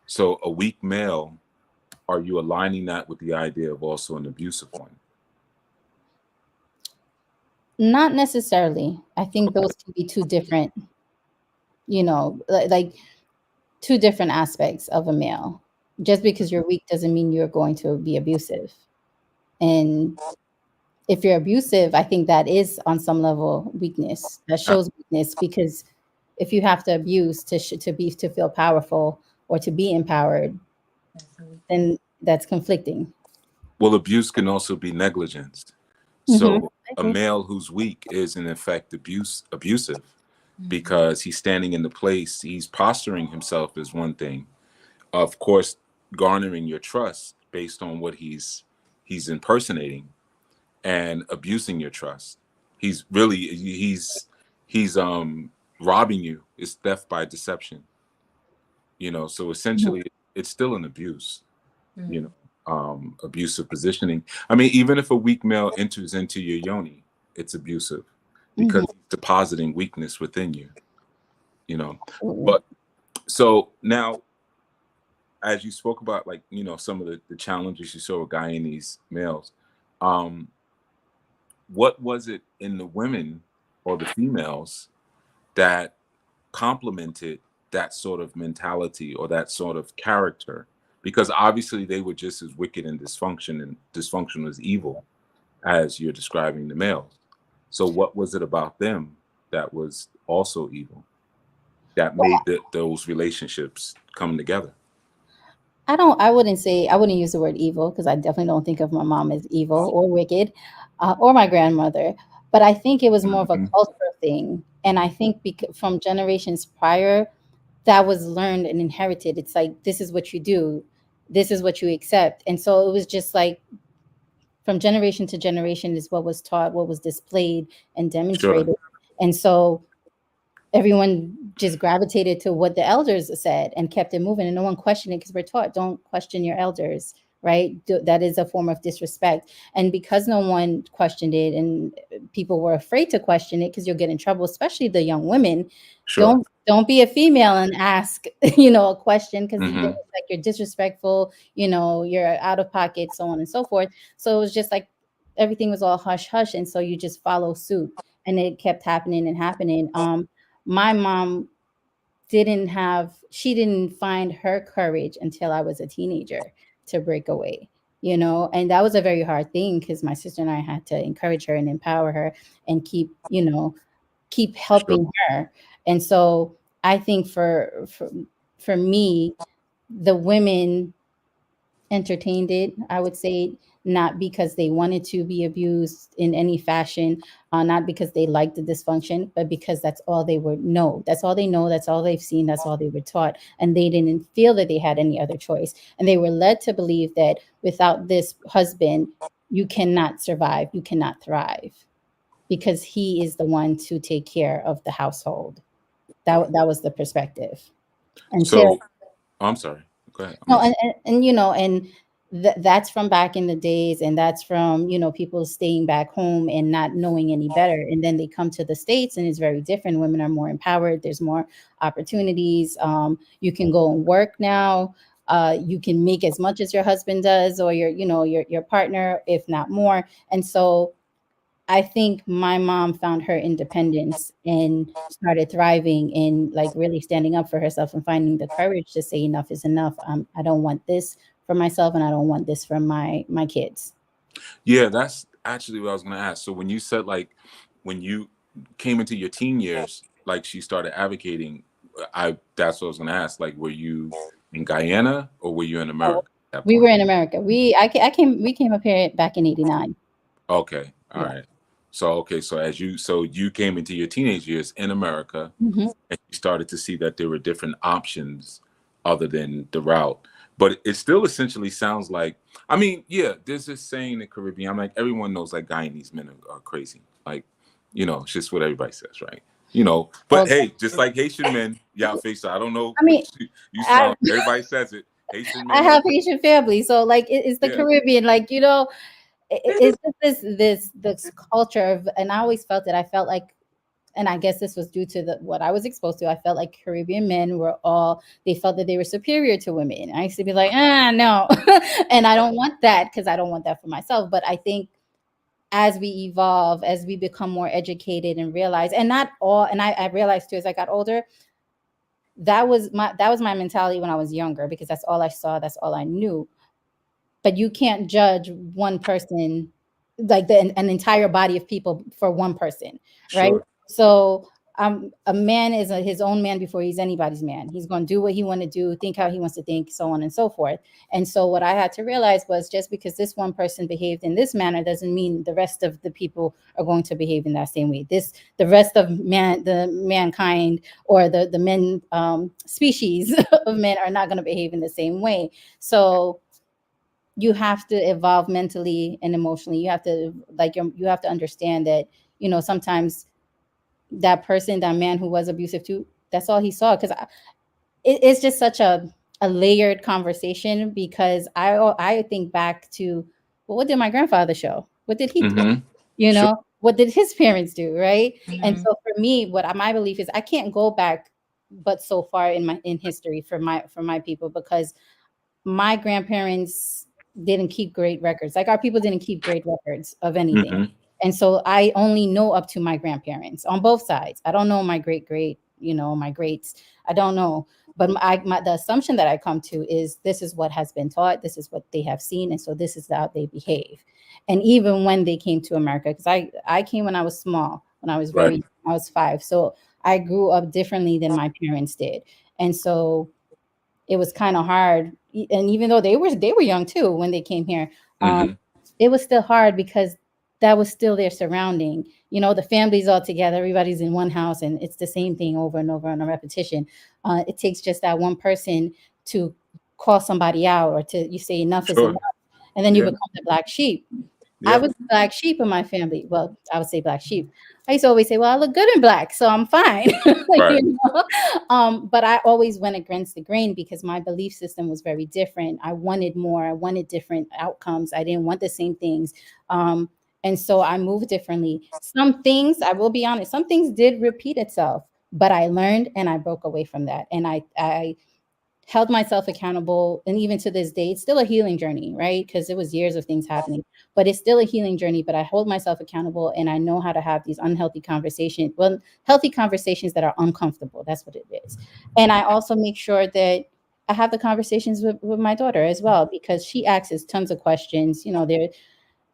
Speaker 3: so a weak male, are you aligning that with the idea of also an abusive one?
Speaker 2: Not necessarily. I think
Speaker 3: Okay.
Speaker 2: those can be two different, like two different aspects of a male. Just because you're weak doesn't mean you're going to be abusive. And if you're abusive, I think that is on some level weakness. That
Speaker 3: Uh,
Speaker 2: shows weakness, because if you have to abuse to feel powerful or to be empowered, then that's conflicting.
Speaker 3: well, abuse can also be negligence.
Speaker 2: Hmm.
Speaker 3: So
Speaker 2: I
Speaker 3: a
Speaker 2: agree.
Speaker 3: male who's weak is in effect abusive because he's standing in the place, he's posturing himself as one thing, of course, garnering your trust based on what he's impersonating, and abusing your trust. He's robbing you. It's theft by deception. So
Speaker 2: Mhm.
Speaker 3: essentially it's still an abuse, abusive positioning. I mean, even if a weak male enters into your yoni, it's abusive because
Speaker 2: Mhm.
Speaker 3: he's depositing weakness within you, you know.
Speaker 2: Absolutely.
Speaker 3: But so now, as you spoke about, like, some of the challenges you saw with Guyanese males, um, what was it in the women or the females that complemented that sort of mentality or that sort of character? Because obviously they were just as wicked and dysfunctional as evil as you're describing the males. So what was it about them that was also evil, that
Speaker 2: Well,
Speaker 3: made those relationships come together?
Speaker 2: I wouldn't say, I wouldn't use the word evil because I definitely don't think of my mom as evil or wicked, or my grandmother. But I think it was more of a
Speaker 3: Hmm.
Speaker 2: cultural thing. And I think from generations prior, that was learned and inherited. It's like, this is what you do, this is what you accept. And so it was just like from generation to generation is what was taught, what was displayed and
Speaker 3: Sure,
Speaker 2: demonstrated. And so everyone just gravitated to what the elders said and kept it moving, and no one questioned it because we're taught, don't question your elders, right? That is a form of disrespect. And because no one questioned it, and people were afraid to question it because you'll get in trouble, especially the young women.
Speaker 3: sure.
Speaker 2: Don't be a female and ask a question, because then
Speaker 3: Hmm.
Speaker 2: it's like you're disrespectful, you're out of pocket, so on and so forth. So it was just like everything was all hush hush, and so you just follow suit, and it kept happening and happening. My mom she didn't find her courage until I was a teenager to break away, and that was a very hard thing because my sister and I had to encourage her and empower her and keep
Speaker 3: Sure.
Speaker 2: helping her. And so I think for me, the women entertained it, I would say, not because they wanted to be abused in any fashion, not because they liked the dysfunction, but because that's all they would know. That's all they know. That's all they've seen. That's all they were taught. And they didn't feel that they had any other choice. And they were led to believe that without this husband, you cannot survive, you cannot thrive, because he is the one to take care of the household. That was the perspective until
Speaker 3: So I'm sorry. Go ahead. I'm
Speaker 2: no,
Speaker 3: listening.
Speaker 2: and that's from back in the days, and that's from people staying back home and not knowing any better, and then they come to the States, and it's very different. Women are more empowered. There's more opportunities. You can go and work now. You can make as much as your husband does, or your partner, if not more. And so I think my mom found her independence and started thriving and like really standing up for herself and finding the courage to say enough is enough. I don't want this for myself, and I don't want this for my kids.
Speaker 3: Yeah, that's actually what I was going to ask. So when you said, like, when you came into your teen years, like she started advocating, I that's what I was going to ask. Like, were you in Guyana or were you in
Speaker 2: Oh,
Speaker 3: America at that
Speaker 2: we were
Speaker 3: point?
Speaker 2: in America. We came up here back in '89.
Speaker 3: Okay, all
Speaker 2: Yeah.
Speaker 3: right. So okay, so you came into your teenage years in America,
Speaker 2: Hmm.
Speaker 3: and you started to see that there were different options other than the route. But it still essentially sounds like, I mean, yeah, there's this saying in the Caribbean. I'm like, everyone knows like Guyanese men are crazy. Like, it's just what everybody says, right? But
Speaker 2: Well,
Speaker 3: hey, just like Haitian men, y'all face. I don't know
Speaker 2: I
Speaker 3: what
Speaker 2: mean,
Speaker 3: you
Speaker 2: I
Speaker 3: smile. Everybody says it. Haitian
Speaker 2: I
Speaker 3: men are
Speaker 2: have
Speaker 3: crazy.
Speaker 2: Haitian family, so like it's the
Speaker 3: Yeah.
Speaker 2: Caribbean, like it's just this culture of, and I always felt it. I felt like, and I guess this was due to what I was exposed to. I felt like Caribbean men they felt that they were superior to women. I used to be like, no. And I don't want that, because I don't want that for myself. But I think as we evolve, as we become more educated and realize, and not all, and I realized too as I got older, that was my mentality when I was younger, because that's all I saw, that's all I knew. But you can't judge one person, like an entire body of people for one person, right?
Speaker 3: Sure.
Speaker 2: So a man is his own man before he's anybody's man. He's going to do what he want to do, think how he wants to think, so on and so forth. And so what I had to realize was, just because this one person behaved in this manner doesn't mean the rest of the people are going to behave in that same way. The rest of the mankind, or the men, species of men, are not going to behave in the same way. So you have to evolve mentally and emotionally. You have to, you have to understand that, sometimes that person, that man who was abusive too, that's all he saw. Because it's just such a layered conversation, because I think back to, well, what did my grandfather show? What did he do?
Speaker 3: Mm-hmm.
Speaker 2: You
Speaker 3: Sure.
Speaker 2: know, what did his parents do, right? And
Speaker 1: Mhm.
Speaker 2: so for me, my belief is, I can't go back but so far in history for my people, because my grandparents didn't keep great records. Like, our people didn't keep great records of anything.
Speaker 3: Mm-hmm.
Speaker 2: And so I only know up to my grandparents on both sides. I don't know my greats. I don't know. But the assumption that I come to is this is what has been taught, this is what they have seen, and so this is how they behave. And even when they came to America, because I came when I was small, when I was
Speaker 3: Right.
Speaker 2: I was 5, so I grew up differently than my parents did, and so it was kind of hard. And even though they were young too when they came here, um,
Speaker 3: Mm-hmm.
Speaker 2: it was still hard because that was still their surrounding. The family's all together, everybody's in one house, and it's the same thing over and over on a repetition. It takes just that one person to call somebody out, or to you say enough is
Speaker 3: Sure.
Speaker 2: enough, and then you
Speaker 3: Yeah.
Speaker 2: become the black sheep. I
Speaker 3: Yeah.
Speaker 2: was the black sheep in my family. Well, I would say black sheep. I used to always say, "Well, I look good in black, so I'm fine." Like,
Speaker 3: Right.
Speaker 2: but I always went against the grain because my belief system was very different. I wanted more. I wanted different outcomes. I didn't want the same things. And so I moved differently. Some things, I will be honest, some things did repeat itself, but I learned and I broke away from that. And I held myself accountable. And even to this day, it's still a healing journey, right? Because it was years of things happening, but it's still a healing journey. But I hold myself accountable and I know how to have these unhealthy conversations. Well, healthy conversations that are uncomfortable. That's what it is. And I also make sure that I have the conversations with my daughter as well, because she asks tons of questions.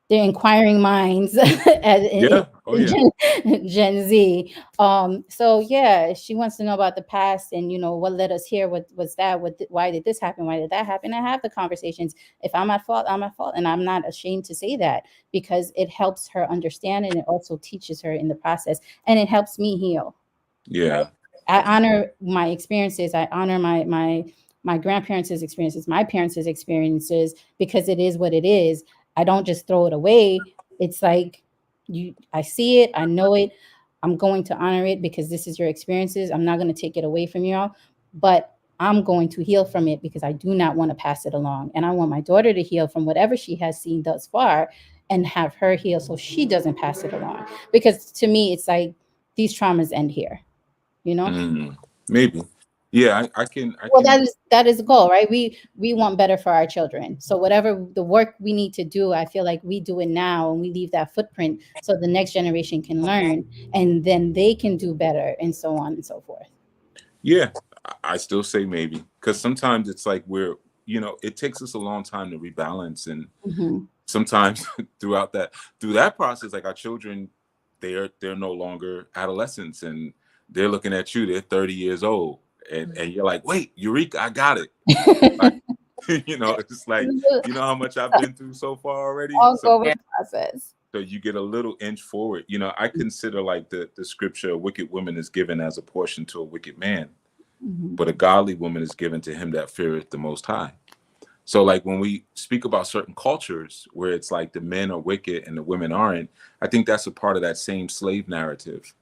Speaker 2: They're inquiring minds as
Speaker 3: Yeah. Oh yeah.
Speaker 2: Gen Z. So yeah, she wants to know about the past and what led us here. What was that? Why did this happen? Why did that happen? I have the conversations. If I'm at fault, I'm at fault, and I'm not ashamed to say that because it helps her understand and it also teaches her in the process, and it helps me heal. Right?
Speaker 3: Yeah.
Speaker 2: I honor my experiences. I honor my grandparents' experiences, my parents' experiences, because it is what it is. I don't just throw it away. It's like I see it, I know it. I'm going to honor it because this is your experiences. I'm not going to take it away from y'all, but I'm going to heal from it because I do not want to pass it along. And I want my daughter to heal from whatever she has seen thus far and have her heal so she doesn't pass it along. Because to me, it's like these traumas end here, you know?
Speaker 3: Mm, maybe. Yeah. I can. I
Speaker 2: Well,
Speaker 3: can.
Speaker 2: that is the goal, right? We want better for our children. So whatever the work we need to do, I feel like we do it now and we leave that footprint so the next generation can learn and then they can do better and so on and so forth.
Speaker 3: Yeah. I still say maybe because sometimes it's like it takes us a long time to rebalance, and
Speaker 2: Hmm.
Speaker 3: sometimes through that process, like our children, they're no longer adolescents, and they're looking at you. They're 30 years old, and you're like, wait, Eureka, I got it. Like, it's like how much I've been through so far already. So
Speaker 2: Ongoing
Speaker 1: Yeah.
Speaker 2: process.
Speaker 3: so you get a little inch forward. I consider like the scripture, a wicked woman is given as a portion to a wicked man,
Speaker 2: Hmm.
Speaker 3: but a godly woman is given to him that feareth the Most High. So, like when we speak about certain cultures where it's like the men are wicked and the women aren't, I think that's a part of that same slave narrative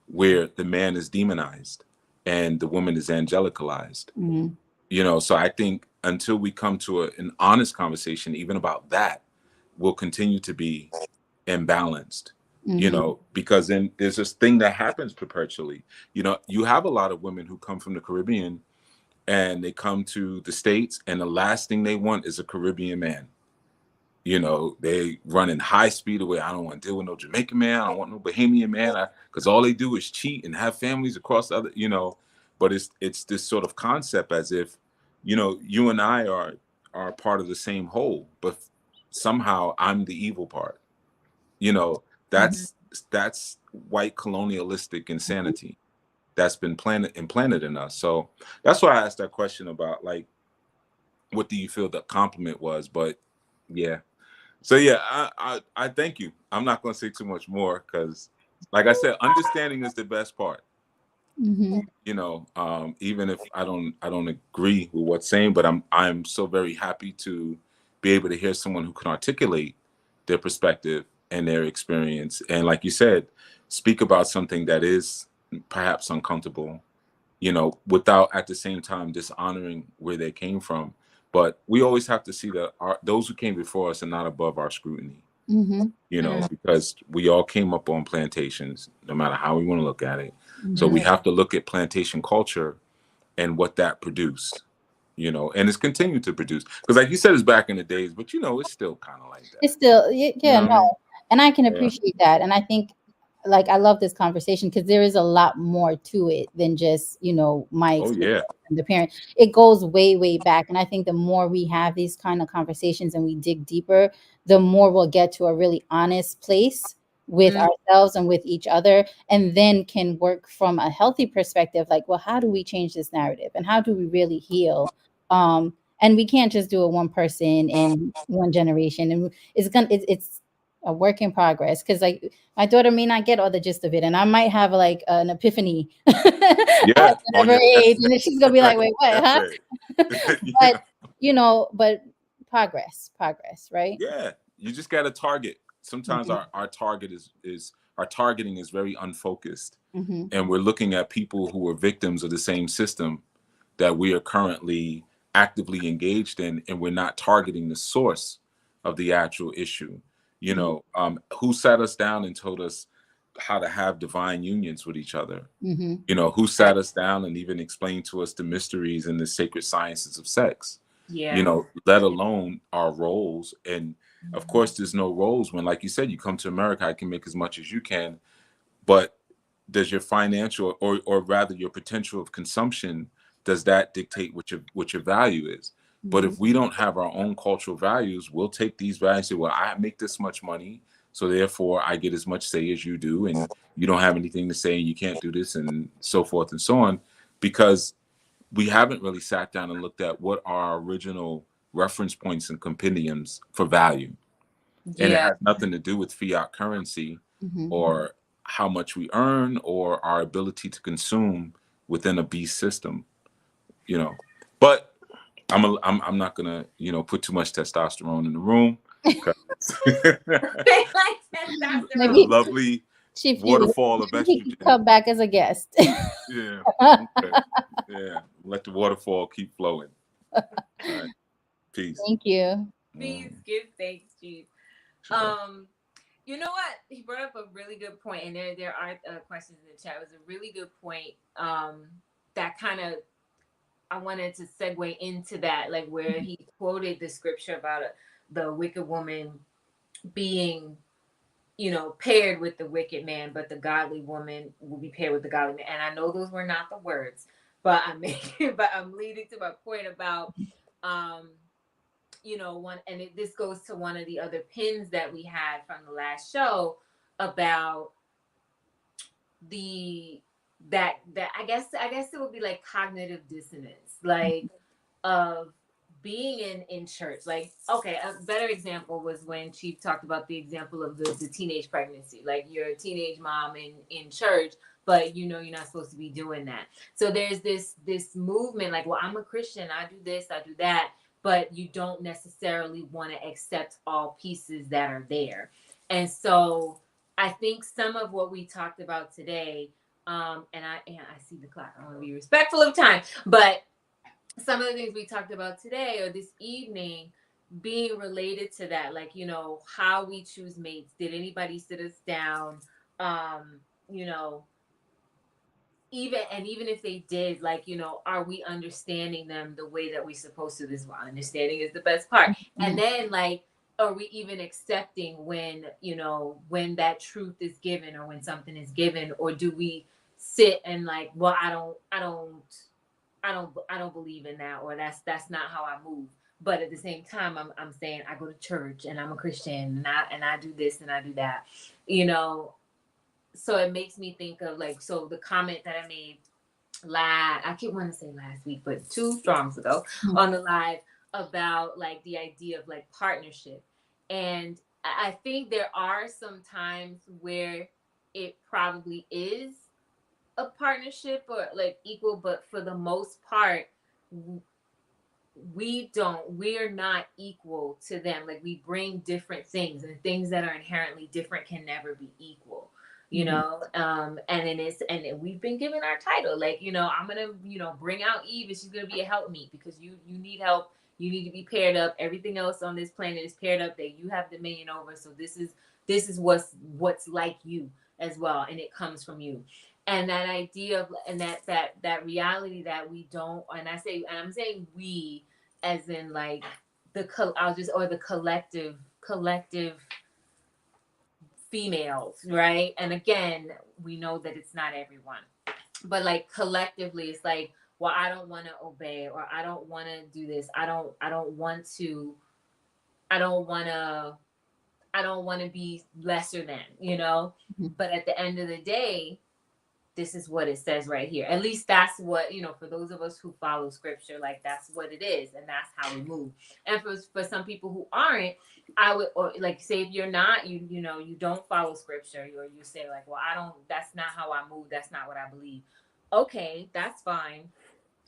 Speaker 3: where the man is demonized and the woman is angelicalized.
Speaker 2: Hmm.
Speaker 3: So I think until we come to an honest conversation, even about that, we'll continue to be imbalanced.
Speaker 2: Hmm.
Speaker 3: Because then there's this thing that happens perpetually. You have a lot of women who come from the Caribbean and they come to the States, and the last thing they want is a Caribbean man. They run in high speed away. I don't want to deal with no Jamaican man. I don't want no Bahamian man, because all they do is cheat and have families across other. But it's this sort of concept as if, you and I are part of the same whole, but somehow I'm the evil part. You know,
Speaker 1: Mhm.
Speaker 3: that's white colonialistic insanity that's been implanted in us. So that's why I asked that question about like, what do you feel the compliment was? But yeah. So yeah, I thank you. I'm not going to say too much more because, like I said, understanding is the best part.
Speaker 2: Hmm.
Speaker 3: Even if I don't agree with what's saying, but I'm so very happy to be able to hear someone who can articulate their perspective and their experience, and like you said, speak about something that is perhaps uncomfortable, without at the same time dishonoring where they came from. But we always have to see that those who came before us are not above our scrutiny,
Speaker 2: Hmm.
Speaker 3: because we all came up on plantations, no matter how we want to look at it. So we
Speaker 2: Hmm.
Speaker 3: have to look at plantation culture and what that produced, and it's continued to produce. Because, like you said, it's back in the days, but it's still kind of like that.
Speaker 2: It's still,
Speaker 3: You
Speaker 2: yeah,
Speaker 3: know what I
Speaker 2: no,
Speaker 3: mean?
Speaker 2: and I can
Speaker 3: Yeah.
Speaker 2: appreciate that. And I think like, I love this conversation because there is a lot more to it than just, my
Speaker 3: Oh
Speaker 2: experience
Speaker 3: yeah.
Speaker 2: and the parent. It goes way, way back. And I think the more we have these kind of conversations and we dig deeper, the more we'll get to a really honest place with
Speaker 1: Mm,
Speaker 2: ourselves and with each other, and then can work from a healthy perspective. Like, well, how do we change this narrative and how do we really heal? And we can't just do it one person in one generation. And it's a work in progress, because like my daughter may not get all the gist of it, and I might have like an epiphany at
Speaker 3: Yeah, on
Speaker 2: whatever
Speaker 3: your
Speaker 2: age, and
Speaker 3: deathbed.
Speaker 2: then she's gonna be like, "Wait, what? Huh?"
Speaker 3: Deathbed.
Speaker 2: But
Speaker 3: Yeah.
Speaker 2: but progress, right?
Speaker 3: Yeah, you just got to target. Sometimes
Speaker 2: Hmm.
Speaker 3: our target is our targeting is very unfocused,
Speaker 2: Hmm.
Speaker 3: and we're looking at people who are victims of the same system that we are currently actively engaged in, and we're not targeting the source of the actual issue.
Speaker 2: Yeah.
Speaker 3: Who sat us down and told us how to have divine unions with each other?
Speaker 2: Hmm.
Speaker 3: Who sat us down and even explained to us the mysteries and the sacred sciences of sex?
Speaker 1: yeah.
Speaker 3: Let alone our roles. And of
Speaker 1: Mhm.
Speaker 3: course, there's no roles when, like you said, you come to America, I can make as much as you can, but does your financial, or rather your potential of consumption, does that dictate what your value is? But
Speaker 2: Hmm.
Speaker 3: if we don't have our own cultural values, we'll take these values and say, well, I make this much money, so therefore I get as much say as you do, and you don't have anything to say, and you can't do this, and so forth and so on, because we haven't really sat down and looked at what are our original reference points and compendiums for value. And it
Speaker 1: Yeah.
Speaker 3: has nothing to do with fiat currency
Speaker 2: Hmm.
Speaker 3: or how much we earn or our ability to consume within a beast system, you know. But I'm not gonna put too much testosterone in the room, 'cause
Speaker 1: Like
Speaker 3: the
Speaker 1: testosterone.
Speaker 2: Maybe
Speaker 3: lovely
Speaker 2: if
Speaker 3: waterfall of
Speaker 2: he could
Speaker 3: estrogen.
Speaker 2: come back as a guest.
Speaker 3: Yeah. Okay. Yeah. Let the waterfall keep flowing. All right. Peace.
Speaker 2: Thank you.
Speaker 1: Please
Speaker 3: Mm,
Speaker 1: give thanks, Chief.
Speaker 3: sure.
Speaker 1: Um, you know what? He brought up a really good point, and there are questions in the chat. It was a really good point. That kind of I wanted to segue into that, like where he quoted the scripture about the wicked woman being, paired with the wicked man, but the godly woman will be paired with the godly man. And I know those were not the words, but I'm leading to my point about, um, one, and this goes to one of the other pins that we had from the last show about the that I guess it would be like cognitive dissonance, like of being in church. Like, okay, a better example was when Chief talked about the example of the teenage pregnancy. Like, you're a teenage mom in church, but you're not supposed to be doing that. So there's this movement like, well, I'm a Christian, I do this, I do that, but you don't necessarily want to accept all pieces that are there. And so I think some of what we talked about today, and I see the clock, I want to be respectful of time, but some of the things we talked about today or this evening being related to that, like, how we choose mates. Did anybody sit us down? Um, you know, even if they did, like, are we understanding them the way that we're supposed to? This is why understanding is the best part. And
Speaker 2: Mhm.
Speaker 1: then, like, are we even accepting when that truth is given or when something is given, or do we sit and like, well, I don't believe in that, or that's not how I move. But at the same time, I'm saying I go to church and I'm a Christian, and I do this and I do that, you know. So it makes me think of, like, so the comment that I made I keep wanting to say last week, but 2 storms ago on the live, about like the idea of like partnership. And I think there are some times where it probably is a partnership or like equal, but for the most part, we're not equal to them. Like, we bring different things, and things that are inherently different can never be equal,
Speaker 2: Mhm.
Speaker 1: and we've been given our title, like, I'm gonna, bring out Eve, and she's gonna be a helpmeet, because you need help, you need to be paired up. Everything else on this planet is paired up that you have dominion over. So this is what's like you as well, and it comes from you. And that idea of, and that reality that we don't, and I'm saying we, as in like I'll just, or the collective females, right? And again, we know that it's not everyone, but like collectively, it's like, well, I don't want to obey, or I don't want to do this. I don't want to, I don't want to, I don't want to be lesser than, you know?
Speaker 2: Mhm.
Speaker 1: But at the end of the day, this is what it says right here. At least that's what, you know, for those of us who follow scripture, like that's what it is, and that's how we move. And for some people who aren't, I would, or like say if you're not, you know, you don't follow scripture, or you say like, well, I don't, that's not how I move, that's not what I believe. Okay, that's fine.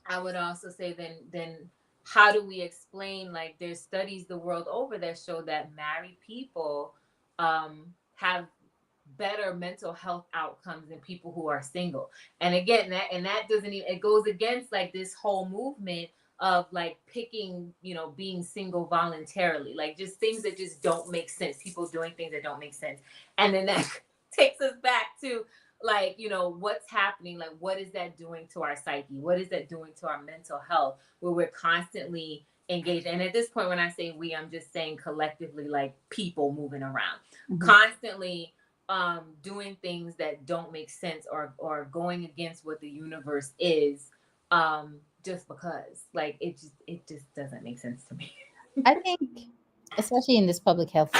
Speaker 1: I would also say then how do we explain, like there's studies the world over that show that married people have better mental health outcomes than people who are single. And again, that doesn't even, it goes against like this whole movement of like picking, you know, being single voluntarily, like just things that just don't make sense, people doing things that don't make sense. And then that takes us back to like, you know, what's happening, like what is that doing to our psyche, what is that doing to our mental health, where we're constantly engaged. And at this point, when I say we, I'm just saying collectively, like people moving around, constantly doing things that don't make sense, or going against what the universe is, just because, like it just doesn't make sense to me.
Speaker 2: I think, especially in this public health,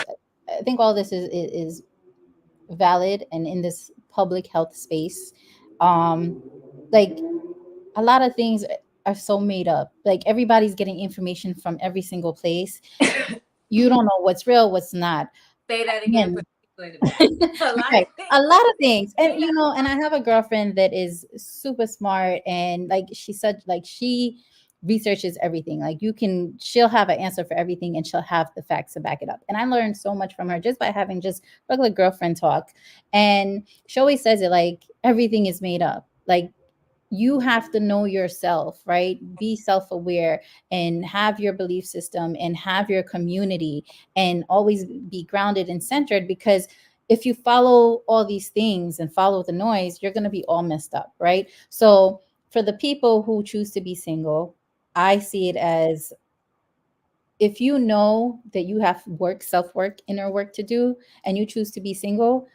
Speaker 2: I think all this is valid, and in this public health space, um, like a lot of things are so made up. Like everybody's getting information from every single place. You don't know what's real, what's not.
Speaker 1: Say that again for
Speaker 2: Again,
Speaker 1: the people in the back. A lot of
Speaker 2: right,
Speaker 1: things
Speaker 2: a lot
Speaker 1: like
Speaker 2: of things. And
Speaker 1: made up.
Speaker 2: and I have a girlfriend that is super smart, and like she said, like she researches everything. Like she'll have an answer for everything, and she'll have the facts to back it up. And I learned so much from her just by having just regular girlfriend talk. And she always says it, like everything is made up. Like you have to know yourself, right? Be self aware and have your belief system and have your community, and always be grounded and centered, because if you follow all these things and follow the noise, you're going to be all messed up, right? So, for the people who choose to be single, I see it as, if you know that you have work, self work, inner work to do, and you choose to be single,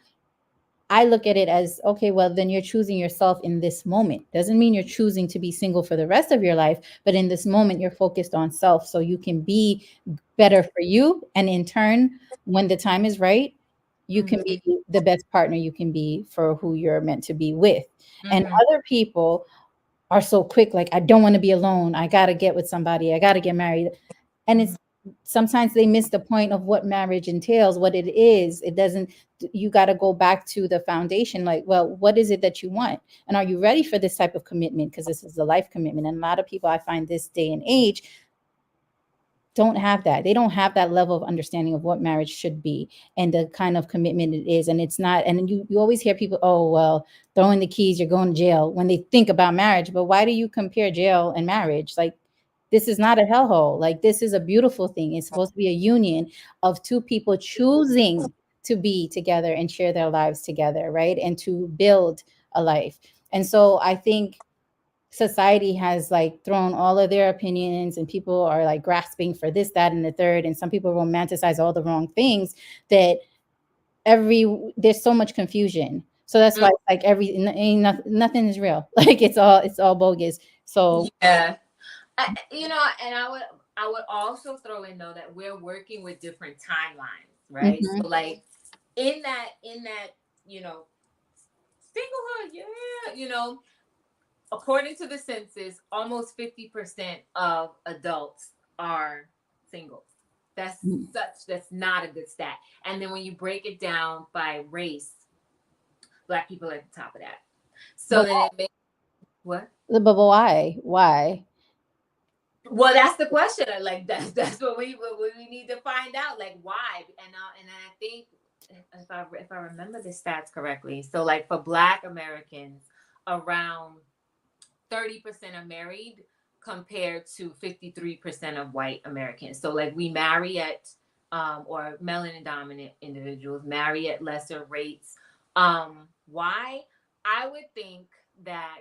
Speaker 2: I look at it as, okay, well, then you're choosing yourself in this moment. Doesn't mean you're choosing to be single for the rest of your life, but in this moment, you're focused on self so you can be better for you. And in turn, when the time is right, you can
Speaker 1: Mm-hmm.
Speaker 2: be the best partner you can be for who you're meant to be with. And
Speaker 1: Mm-hmm.
Speaker 2: other people are so quick, like, I don't want to be alone. I got to get with somebody. I got to get married. And
Speaker 1: Mm-hmm.
Speaker 2: it's sometimes they miss the point of what marriage entails, what it is. It doesn't, you got to go back to the foundation, like, well, what is it that you want, and are you ready for this type of commitment, because this is a life commitment. And a lot of people, I find, this day and age, don't have that. They don't have that level of understanding of what marriage should be and the kind of commitment it is. And it's not, and you always hear people, oh, well, throwing the keys, you're going to jail, when they think about marriage. But why do you compare jail and marriage? Like, this is not a hellhole. Like, this is a beautiful thing. It's supposed to be a union of two people choosing to be together and share their lives together, right? And to build a life. And so I think society has like thrown all of their opinions, and people are like grasping for this, that, and the third. And some people romanticize all the wrong things, that there's so much confusion. So that's why it's like nothing is real. Like it's all bogus. So
Speaker 1: Yeah. You know, and I would also throw in though that we're working with different timelines, right?
Speaker 2: mhm,
Speaker 1: So like in that, you know, singlehood, yeah, you know, according to the census, almost 50% of adults are single. That's
Speaker 2: mhm.
Speaker 1: that's not a good stat. And then when you break it down by race, black people are at the top of that. So
Speaker 2: but
Speaker 1: then it makes what?
Speaker 2: but why?
Speaker 1: Well, that's the question. Like that's what we need to find out. Like why? And I think if I remember the stats correctly, so like for Black Americans, around 30% are married compared to 53% of white Americans. So like we marry at or melanin dominant individuals marry at lesser rates. Why? I would think that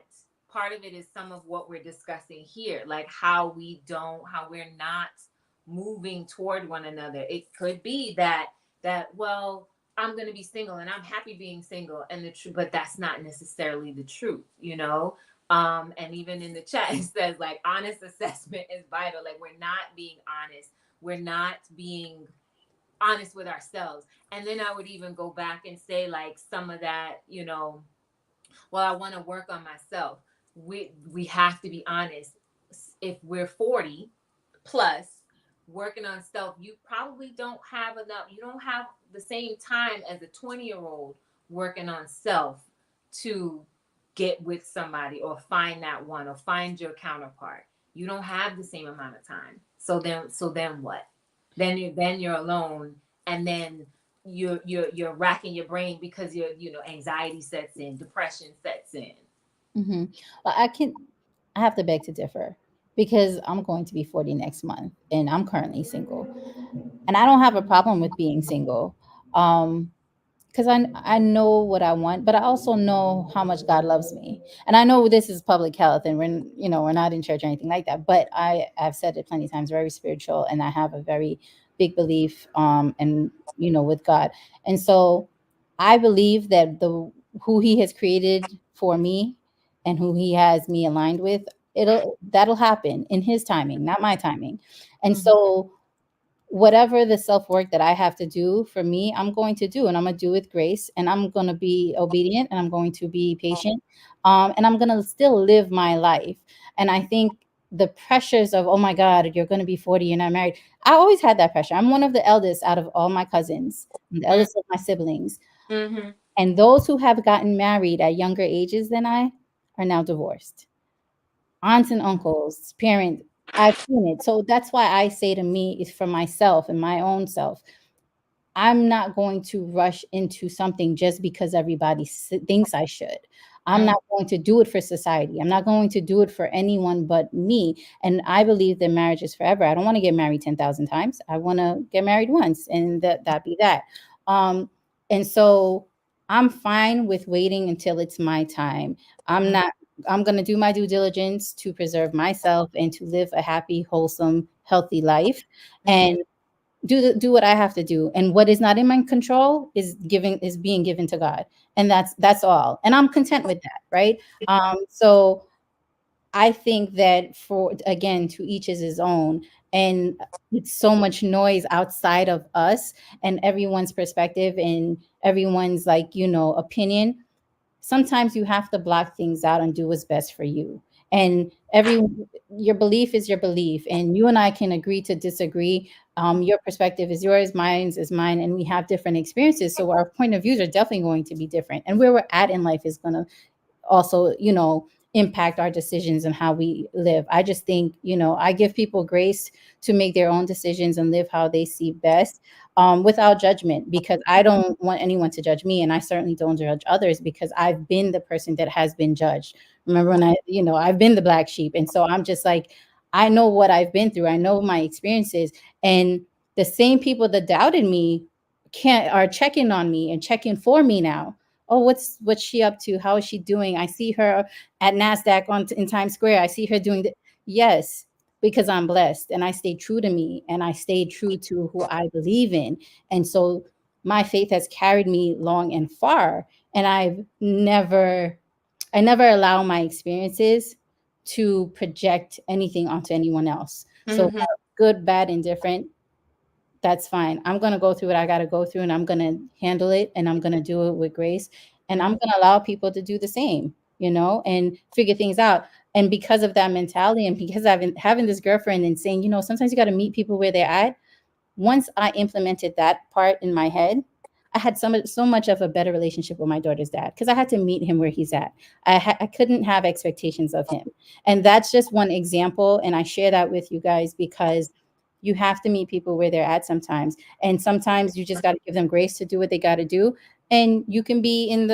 Speaker 1: part of it is some of what we're discussing here, like how we're not moving toward one another. It could be that well, I'm going to be single and I'm happy being single, and the truth, but that's not necessarily the truth, you know. And even in the chat it says like honest assessment is vital. Like we're not being honest. We're not being honest with ourselves. And then I would even go back and say like some of that, you know, well, I want to work on myself. We have to be honest. If we're 40 plus working on self, you probably don't have enough. You don't have the same time as a 20-year-old working on self to get with somebody or find that one or find your counterpart. You don't have the same amount of time. So then what? Then you're alone, and then you're racking your brain because anxiety sets in, depression sets in.
Speaker 2: Mm-hmm. Well, I have to beg to differ because I'm going to be 40 next month and I'm currently single. And I don't have a problem with being single. Because I know what I want, but I also know how much God loves me. And I know this is public health and we're not in church or anything like that, but I've said it plenty of times, very spiritual, and I have a very big belief and with God. And so I believe that the who he has created for me and who he has me aligned with, that'll happen in his timing, not my timing. And
Speaker 1: Mhm.
Speaker 2: so whatever the self work that I have to do for me, I'm going to do, and I'm going to do with grace, and I'm going to be obedient, and I'm going to be patient, and I'm going to still live my life. And I think the pressures of, oh my God, you're going to be 40, you're not married. I always had that pressure. I'm one of the eldest out of all my cousins, I'm the eldest of my siblings,
Speaker 1: Mhm.
Speaker 2: and those who have gotten married at younger ages than I are now divorced. Aunts and uncles, parents, I've seen it. So that's why I say to me, is for myself and my own self, I'm not going to rush into something just because everybody thinks I should. I'm
Speaker 1: Mhm.
Speaker 2: not going to do it for society. I'm not going to do it for anyone but me. And I believe that marriage is forever. I don't want to get married 10,000 times. I want to get married once, and that be that. Um, and so I'm fine with waiting until it's my time. I'm
Speaker 1: Mhm.
Speaker 2: not, I'm going to do my due diligence to preserve myself and to live a happy, wholesome, healthy life.
Speaker 1: Mhm.
Speaker 2: And do what I have to do, and what is not in my control is being given to God, and that's all, and I'm content with that, right? So I think that, for again, to each is his own, and it's so much noise outside of us and everyone's perspective and everyone's opinion. Sometimes you have to block things out and do what's best for you. And your belief is your belief, and you and I can agree to disagree. Your perspective is yours, mine is mine, and we have different experiences, so our point of views are definitely going to be different, and where we're at in life is going to also, impact our decisions and how we live. I just think, I give people grace to make their own decisions and live how they see best, without judgment, because I don't want anyone to judge me. And I certainly don't judge others because I've been the person that has been judged. Remember when I've been the black sheep. And so I'm just like, I know what I've been through. I know my experiences. And the same people that doubted me are checking on me and checking for me now. Oh, what's she up to? How is she doing? I see her at NASDAQ in Times Square. I see her doing the yes, because I'm blessed and I stayed true to me and I stayed true to who I believe in. And so my faith has carried me long and far. And I never allow my experiences to project anything onto anyone else. So
Speaker 1: Mhm.
Speaker 2: good, bad, indifferent, that's fine. I'm going to go through what I got to go through, and I'm going to handle it, and I'm going to do it with grace. And I'm
Speaker 1: Mhm.
Speaker 2: going to allow people to do the same, and figure things out. And because of that mentality, and because I've been having this girlfriend and saying, sometimes you got to meet people where they're at. Once I implemented that part in my head, I had so much of a better relationship with my daughter's dad because I had to meet him where he's at. I couldn't have expectations of him. And that's just one example. And I share that with you guys because you have to meet people where they're at sometimes. And sometimes you just got to give them grace to do what they got to do. And you can be on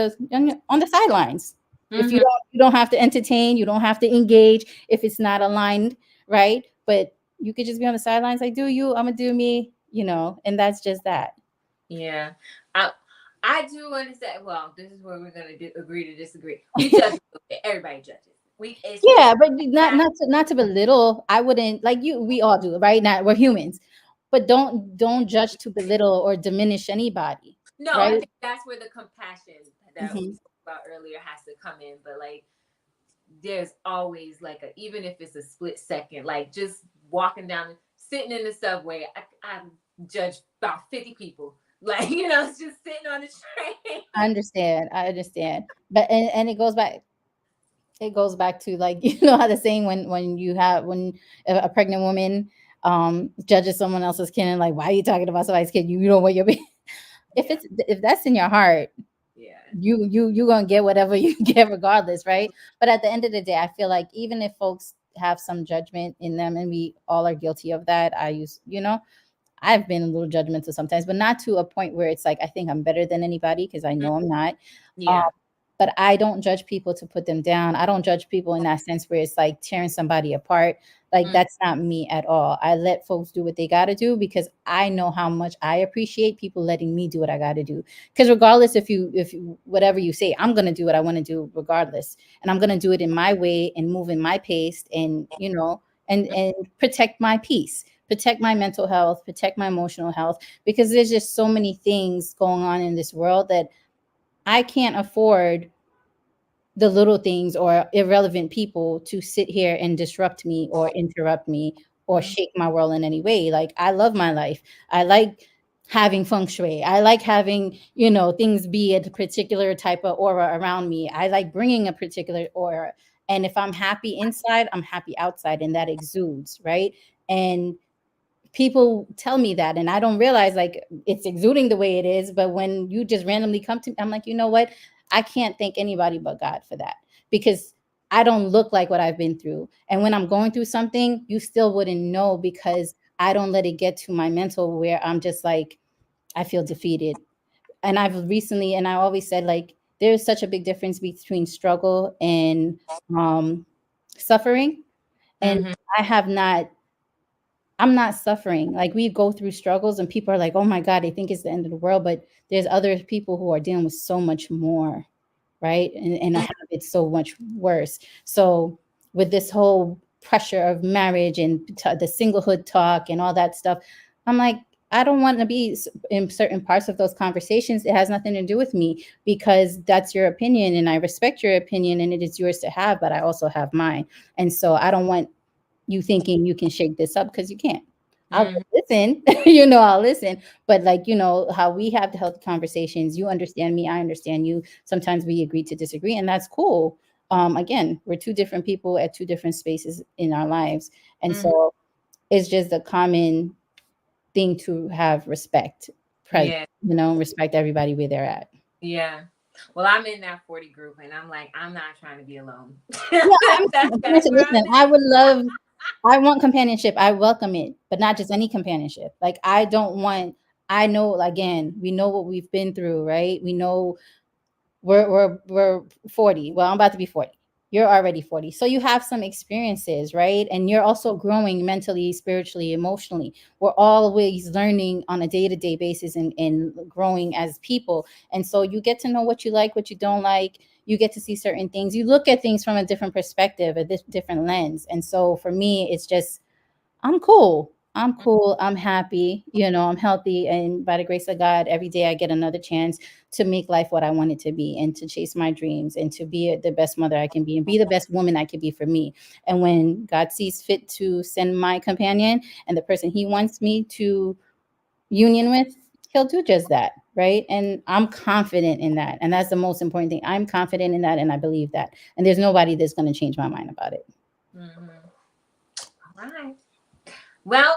Speaker 2: the sidelines. If
Speaker 1: Mhm.
Speaker 2: you don't have to entertain, you don't have to engage if it's not aligned, right? But you could just be on the sidelines like, do you, I'm gonna do me, and that's just that.
Speaker 1: Yeah. I I do understand. Well, this is where we're gonna agree to disagree. We judge a little bit. Everybody judges. Especially
Speaker 2: Yeah, but not to belittle. I wouldn't, like, we all do, right? Not, we're humans. But don't judge to belittle or diminish anybody.
Speaker 1: No, I
Speaker 2: right?
Speaker 1: think that's where the compassion that we
Speaker 2: Hmm.
Speaker 1: talked about earlier has to come in. But like, there's always like a, even if it's a split second, like just walking down, sitting in the subway, I judged about 50 people. Like, it's just sitting on the train.
Speaker 2: I understand. I understand. But and it goes back to, like, you know how the saying, when a pregnant woman judges someone else's kid, and like, why are you talking about somebody's kid? You know what you're being. If
Speaker 1: Yeah.
Speaker 2: it's, if that's in your heart,
Speaker 1: Yeah.
Speaker 2: you gonna get whatever you get regardless, right? But at the end of the day, I feel like even if folks have some judgment in them, and we all are guilty of that, I've been a little judgmental sometimes, but not to a point where it's like I think I'm better than anybody, because I know I'm not. Um,
Speaker 1: Yeah.
Speaker 2: but I don't judge people to put them down. I don't judge people in that sense where it's like tearing somebody apart. Like,
Speaker 1: Mm,
Speaker 2: that's not me at all. I let folks do what they got to do, because I know how much I appreciate people letting me do what I got to do. Because regardless, if you whatever you say, I'm gonna do what I want to do regardless, and I'm gonna do it in my way and move in my pace, and and protect my peace, protect my mental health, protect my emotional health, because there's just so many things going on in this world that I can't afford the little things or irrelevant people to sit here and disrupt me or interrupt me or
Speaker 1: mm,
Speaker 2: shake my world in any way. Like, I love my life. I like having feng shui. I like having, things be a particular type of aura around me. I like bringing a particular aura. And if I'm happy inside, I'm happy outside, and that exudes, right? And people tell me that, and I don't realize, like, it's exuding the way it is. But when you just randomly come to me, I'm like, you know what? I can't thank anybody but God for that, because I don't look like what I've been through. And when I'm going through something, you still wouldn't know, because I don't let it get to my mental where I'm just like, I feel defeated. And I always said, like, there's such a big difference between struggle and suffering. And
Speaker 1: mhm,
Speaker 2: I have not I'm not suffering. Like, we go through struggles and people are like, "Oh my God, they think it's the end of the world." But there's other people who are dealing with so much more, right? And
Speaker 1: mm,
Speaker 2: have it so much worse. So with this whole pressure of marriage and the singlehood talk and all that stuff, I'm like, I don't want to be in certain parts of those conversations. It has nothing to do with me, because that's your opinion and I respect your opinion and it is yours to have, but I also have mine. And so I don't want you thinking you can shake this up, because you can't. I'll
Speaker 1: mhm,
Speaker 2: listen, I'll listen. But, like, how we have the healthy conversations, you understand me, I understand you. Sometimes we agree to disagree, and that's cool. Again, we're two different people at two different spaces in our lives. And
Speaker 1: mhm.
Speaker 2: so it's just a common thing to have respect, present,
Speaker 1: Yeah.
Speaker 2: respect everybody where they're at.
Speaker 1: Yeah. Well, I'm in that 40 group and I'm like, I'm not trying to be alone.
Speaker 2: Yeah,
Speaker 1: That's where I'm
Speaker 2: listen,
Speaker 1: at.
Speaker 2: I would love, I want companionship. I welcome it, but not just any companionship. Like, I know, again, we know what we've been through, right? We know we're 40. Well, I'm about to be 40. You're already 40. So you have some experiences, right? And you're also growing mentally, spiritually, emotionally. We're always learning on a day-to-day basis, and growing as people. And so you get to know what you like, what you don't like. You get to see certain things. You look at things from a different perspective, a different lens. And so for me, it's just, I'm cool. I'm cool. I'm happy. I'm healthy. And by the grace of God, every day I get another chance to make life what I want it to be, and to chase my dreams, and to be the best mother I can be, and be the best woman I can be for me. And when God sees fit to send my companion and the person he wants me to union with, he'll do just that. Right. And I'm confident in that. And that's the most important thing. I'm confident in that. And I believe that. And there's nobody that's going to change my mind about it.
Speaker 1: Mhm. All right. Well,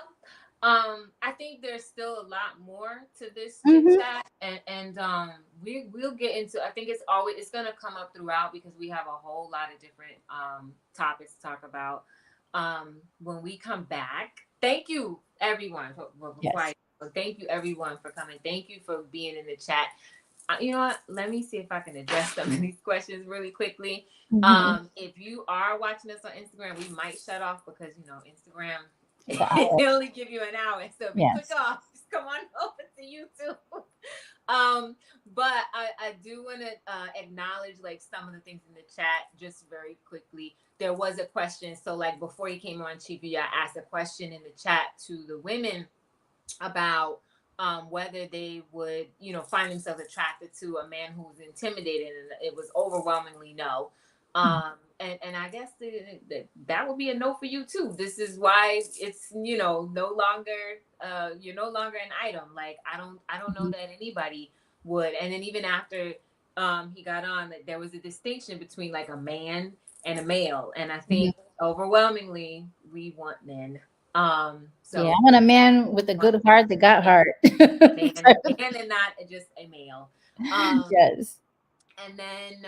Speaker 1: I think there's still a lot more to this chit
Speaker 2: Hmm.
Speaker 1: chat, and we'll get into. I think it's gonna come up throughout because we have a whole lot of different topics to talk about. When we come back, thank you everyone. Well, before
Speaker 2: Yes.
Speaker 1: I thank you everyone for coming. Thank you for being in the chat. You know what? Let me see if I can address some of these questions really quickly.
Speaker 2: Hmm.
Speaker 1: If you are watching us on Instagram, we might shut off because Instagram
Speaker 2: It's an
Speaker 1: they
Speaker 2: hour.
Speaker 1: only give you an hour. So if you click
Speaker 2: Yes.
Speaker 1: off, just come on over to YouTube. But I do want to acknowledge like some of the things in the chat just very quickly. There was a question. So like before you came on, Chief, I asked a question in the chat to the women about whether they would, find themselves attracted to a man who's intimidated, and it was overwhelmingly no. And I guess that would be a no for you too. This is why it's, no longer, you're no longer an item. Like, I don't know
Speaker 2: Mhm.
Speaker 1: that anybody would. And then even after he got on, that there was a distinction between like a man and a male, and I
Speaker 2: Mhm.
Speaker 1: think overwhelmingly we want men.
Speaker 2: Yeah, I
Speaker 1: So
Speaker 2: want a man with a
Speaker 1: want
Speaker 2: good heart that got
Speaker 1: a
Speaker 2: heart.
Speaker 1: man and not just a male. Um,
Speaker 2: Yes.
Speaker 1: and then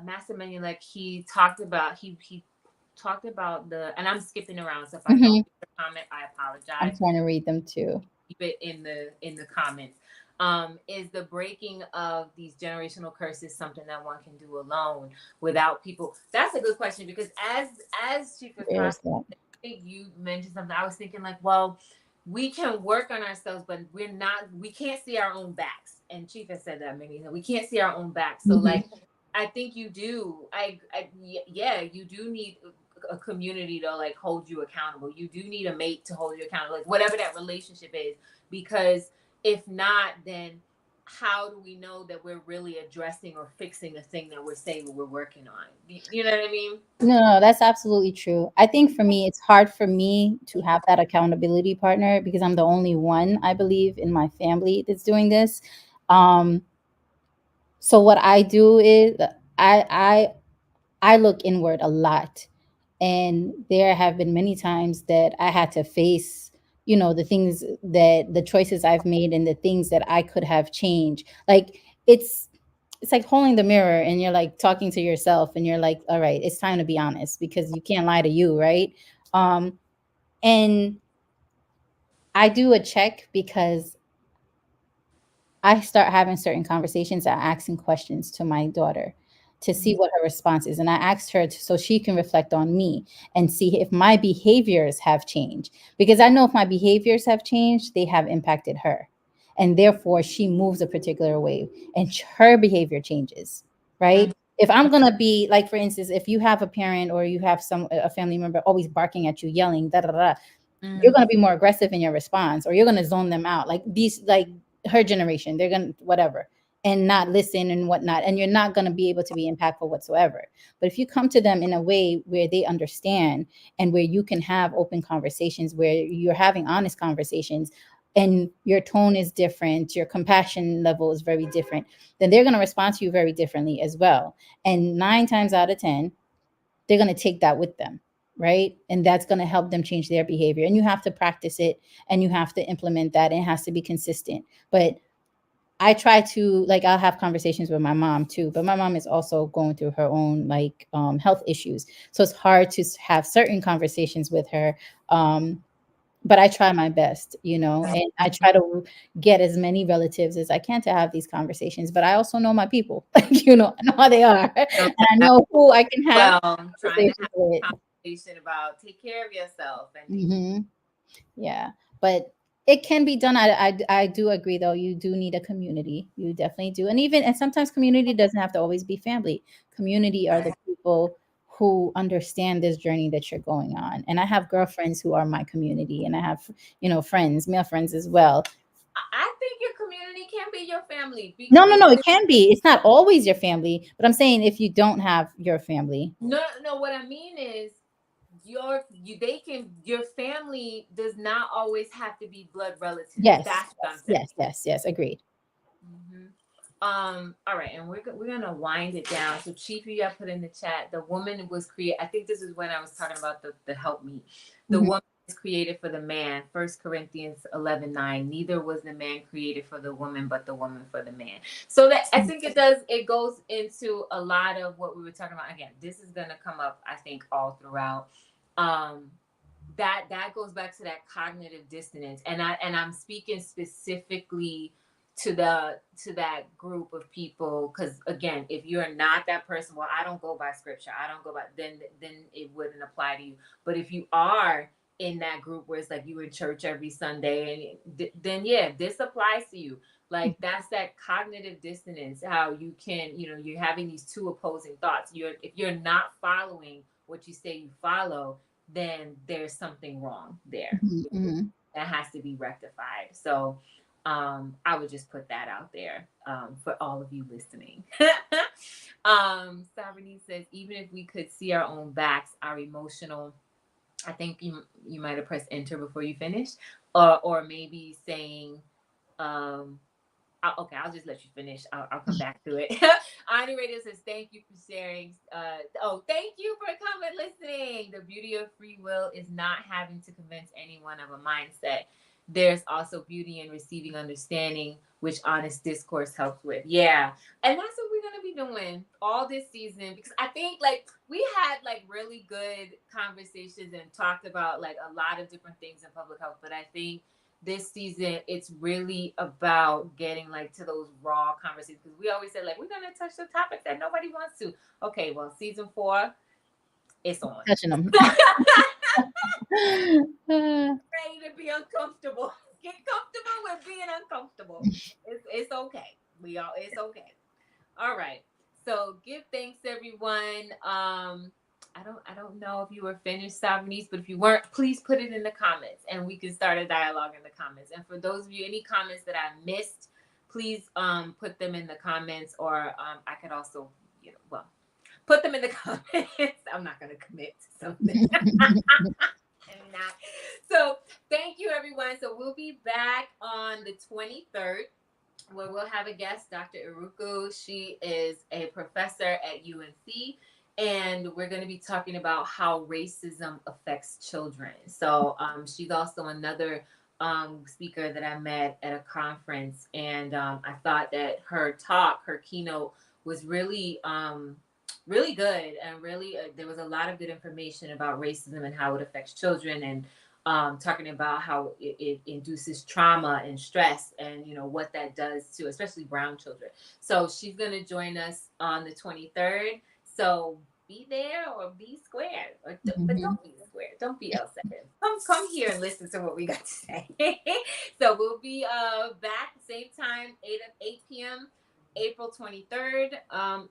Speaker 1: Master Menu, like he talked about and I'm skipping around, so if I don't
Speaker 2: Hmm.
Speaker 1: get the comment, I
Speaker 2: I'm
Speaker 1: apologize.
Speaker 2: trying to read them too.
Speaker 1: Keep it in the comments. Is the breaking of these generational curses something that one can do alone without people? That's a good question, because as Chief was
Speaker 2: Where is
Speaker 1: talking,
Speaker 2: that?
Speaker 1: I think you mentioned something. I was thinking like, well, we can work on ourselves, but we can't see our own backs. And Chief has said that many times. We can't see our own backs. So
Speaker 2: Hmm.
Speaker 1: like, I think you do. Yeah, you do need a community to like hold you accountable. You do need a mate to hold you accountable, like whatever that relationship is. Because if not, then how do we know that we're really addressing or fixing the thing that we're saying we're working on? You know what I mean?
Speaker 2: No, no, that's absolutely true. I think for me, it's hard for me to have that accountability partner because I'm the only one, I believe, in my family that's doing this. Um, so what I do is I I I look inward a lot. And there have been many times that I had to face, the things that the choices I've made and the things that I could have changed. Like it's like holding the mirror and you're like talking to yourself and you're like, all right, it's time to be honest because you can't lie to you, right? And I do a check because I start having certain conversations and asking questions to my daughter to see
Speaker 1: Mhm.
Speaker 2: what her response is. And I asked her so she can reflect on me and see if my behaviors have changed. Because I know if my behaviors have changed, they have impacted her. And therefore, she moves a particular way and her behavior changes, right?
Speaker 1: Mhm.
Speaker 2: If I'm gonna be like, for instance, if you have a parent or you have a family member always barking at you, yelling, da da da, you're
Speaker 1: Mhm.
Speaker 2: going to be more aggressive in your response or you're going to zone them out like these like her generation they're going to whatever and not listen and whatnot and you're not going to be able to be impactful whatsoever. But if you come to them in a way where they understand and where you can have open conversations where you're having honest conversations and your tone is different, your compassion level is very different, then they're going to respond to you very differently as well. And 9 times out of 10 they're going to take that with them, right? And that's going to help them change their behavior. And you have to practice it and you have to implement that. And it has to be consistent. But I try to like I'll have conversations with my mom too, but my mom is also going through her own like health issues, so it's hard to have certain conversations with her. Um, but I try my best, and I try to get as many relatives as I can to have these conversations. But I also know my people, like I know how they are,
Speaker 1: So
Speaker 2: and I know who I can have
Speaker 1: well, trying to
Speaker 2: conversations
Speaker 1: have
Speaker 2: with.
Speaker 1: a conversation about take care of yourself and things.
Speaker 2: Hmm. Yeah, but it can be done. I do agree though. You do need a community. You definitely do. And sometimes community doesn't have to always be family. Community are the people who understand this journey that you're going on. And I have girlfriends who are my community and I have, friends, male friends as well.
Speaker 1: I think your community can be your family.
Speaker 2: No, no, no, it can be. It's not always your family, but I'm saying if you don't have your family.
Speaker 1: No, no. What I mean is, your family does not always have to be blood relatives.
Speaker 2: Yes.
Speaker 1: That's what I'm
Speaker 2: Yes,
Speaker 1: saying.
Speaker 2: yes, yes, yes, agreed.
Speaker 1: Hmm. All right, and we're gonna wind it down. So Chief, you got put in the chat. The woman was created. I think this is when I was talking about the help me. The
Speaker 2: Mhm.
Speaker 1: woman is created for the man. 1 Corinthians 11:9. Neither was the man created for the woman, but the woman for the man. So that I think it goes into a lot of what we were talking about. Again, this is gonna come up, I think, all throughout. Um, that goes back to that cognitive dissonance, and I'm speaking specifically to that group of people, because again, if you're not that person, well, I don't go by scripture, I don't go by, then it wouldn't apply to you. But if you are in that group where it's like you in church every Sunday, and then yeah, this applies to you. Like, that's that cognitive dissonance, how you can, you're having these two opposing thoughts. If you're not following what you say you follow, then there's something wrong there.
Speaker 2: Mhm, mhm.
Speaker 1: that has to be rectified. So I would just put that out there for all of you listening. Sabrina says, even if we could see our own backs, our emotional, I think you might have pressed enter before you finished, or maybe saying, okay, I'll just let you finish. I'll come back to it. Ani Radio says, thank you for sharing. Thank you for coming, listening. The beauty of free will is not having to convince anyone of a mindset. There's also beauty in receiving understanding, which honest discourse helps with. Yeah. And that's what we're going to be doing all this season, because I think like we had like really good conversations and talked about like a lot of different things in public health. But I think this season it's really about getting like to those raw conversations, because we always say like we're gonna touch the topics that nobody wants to. Okay, well, season 4, it's on.
Speaker 2: Touching them.
Speaker 1: Ready to be uncomfortable. Get comfortable with being uncomfortable. It's okay. It's okay. All right. So give thanks, everyone. I don't know if you were finished, Savanese, but if you weren't, please put it in the comments and we can start a dialogue in the comments. And for those of you, any comments that I missed, please put them in the comments, or I could also, put them in the comments. I'm not gonna commit to something. I'm not. So thank you, everyone. So we'll be back on the 23rd. Where we'll have a guest, Dr. Iruku. She is a professor at UNC, and we're going to be talking about how racism affects children. So she's also another speaker that I met at a conference, and I thought that her keynote was really, really good, and really there was a lot of good information about racism and how it affects children, and talking about how it induces trauma and stress, and what that does to especially brown children. So she's going to join us on the 23rd. So be there or be square, but don't be square. Don't be L7. Come here and listen to what we got to say. So we'll be back same time, 8 p.m. April 23rd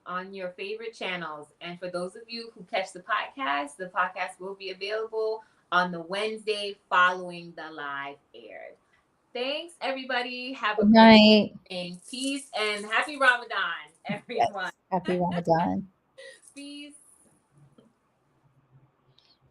Speaker 1: on your favorite channels. And for those of you who catch the podcast will be available on the Wednesday following the live aired. Thanks, everybody. Have a
Speaker 2: Good
Speaker 1: great
Speaker 2: night.
Speaker 1: evening. Peace and happy Ramadan, everyone.
Speaker 2: Yes, happy Ramadan.
Speaker 1: Peace.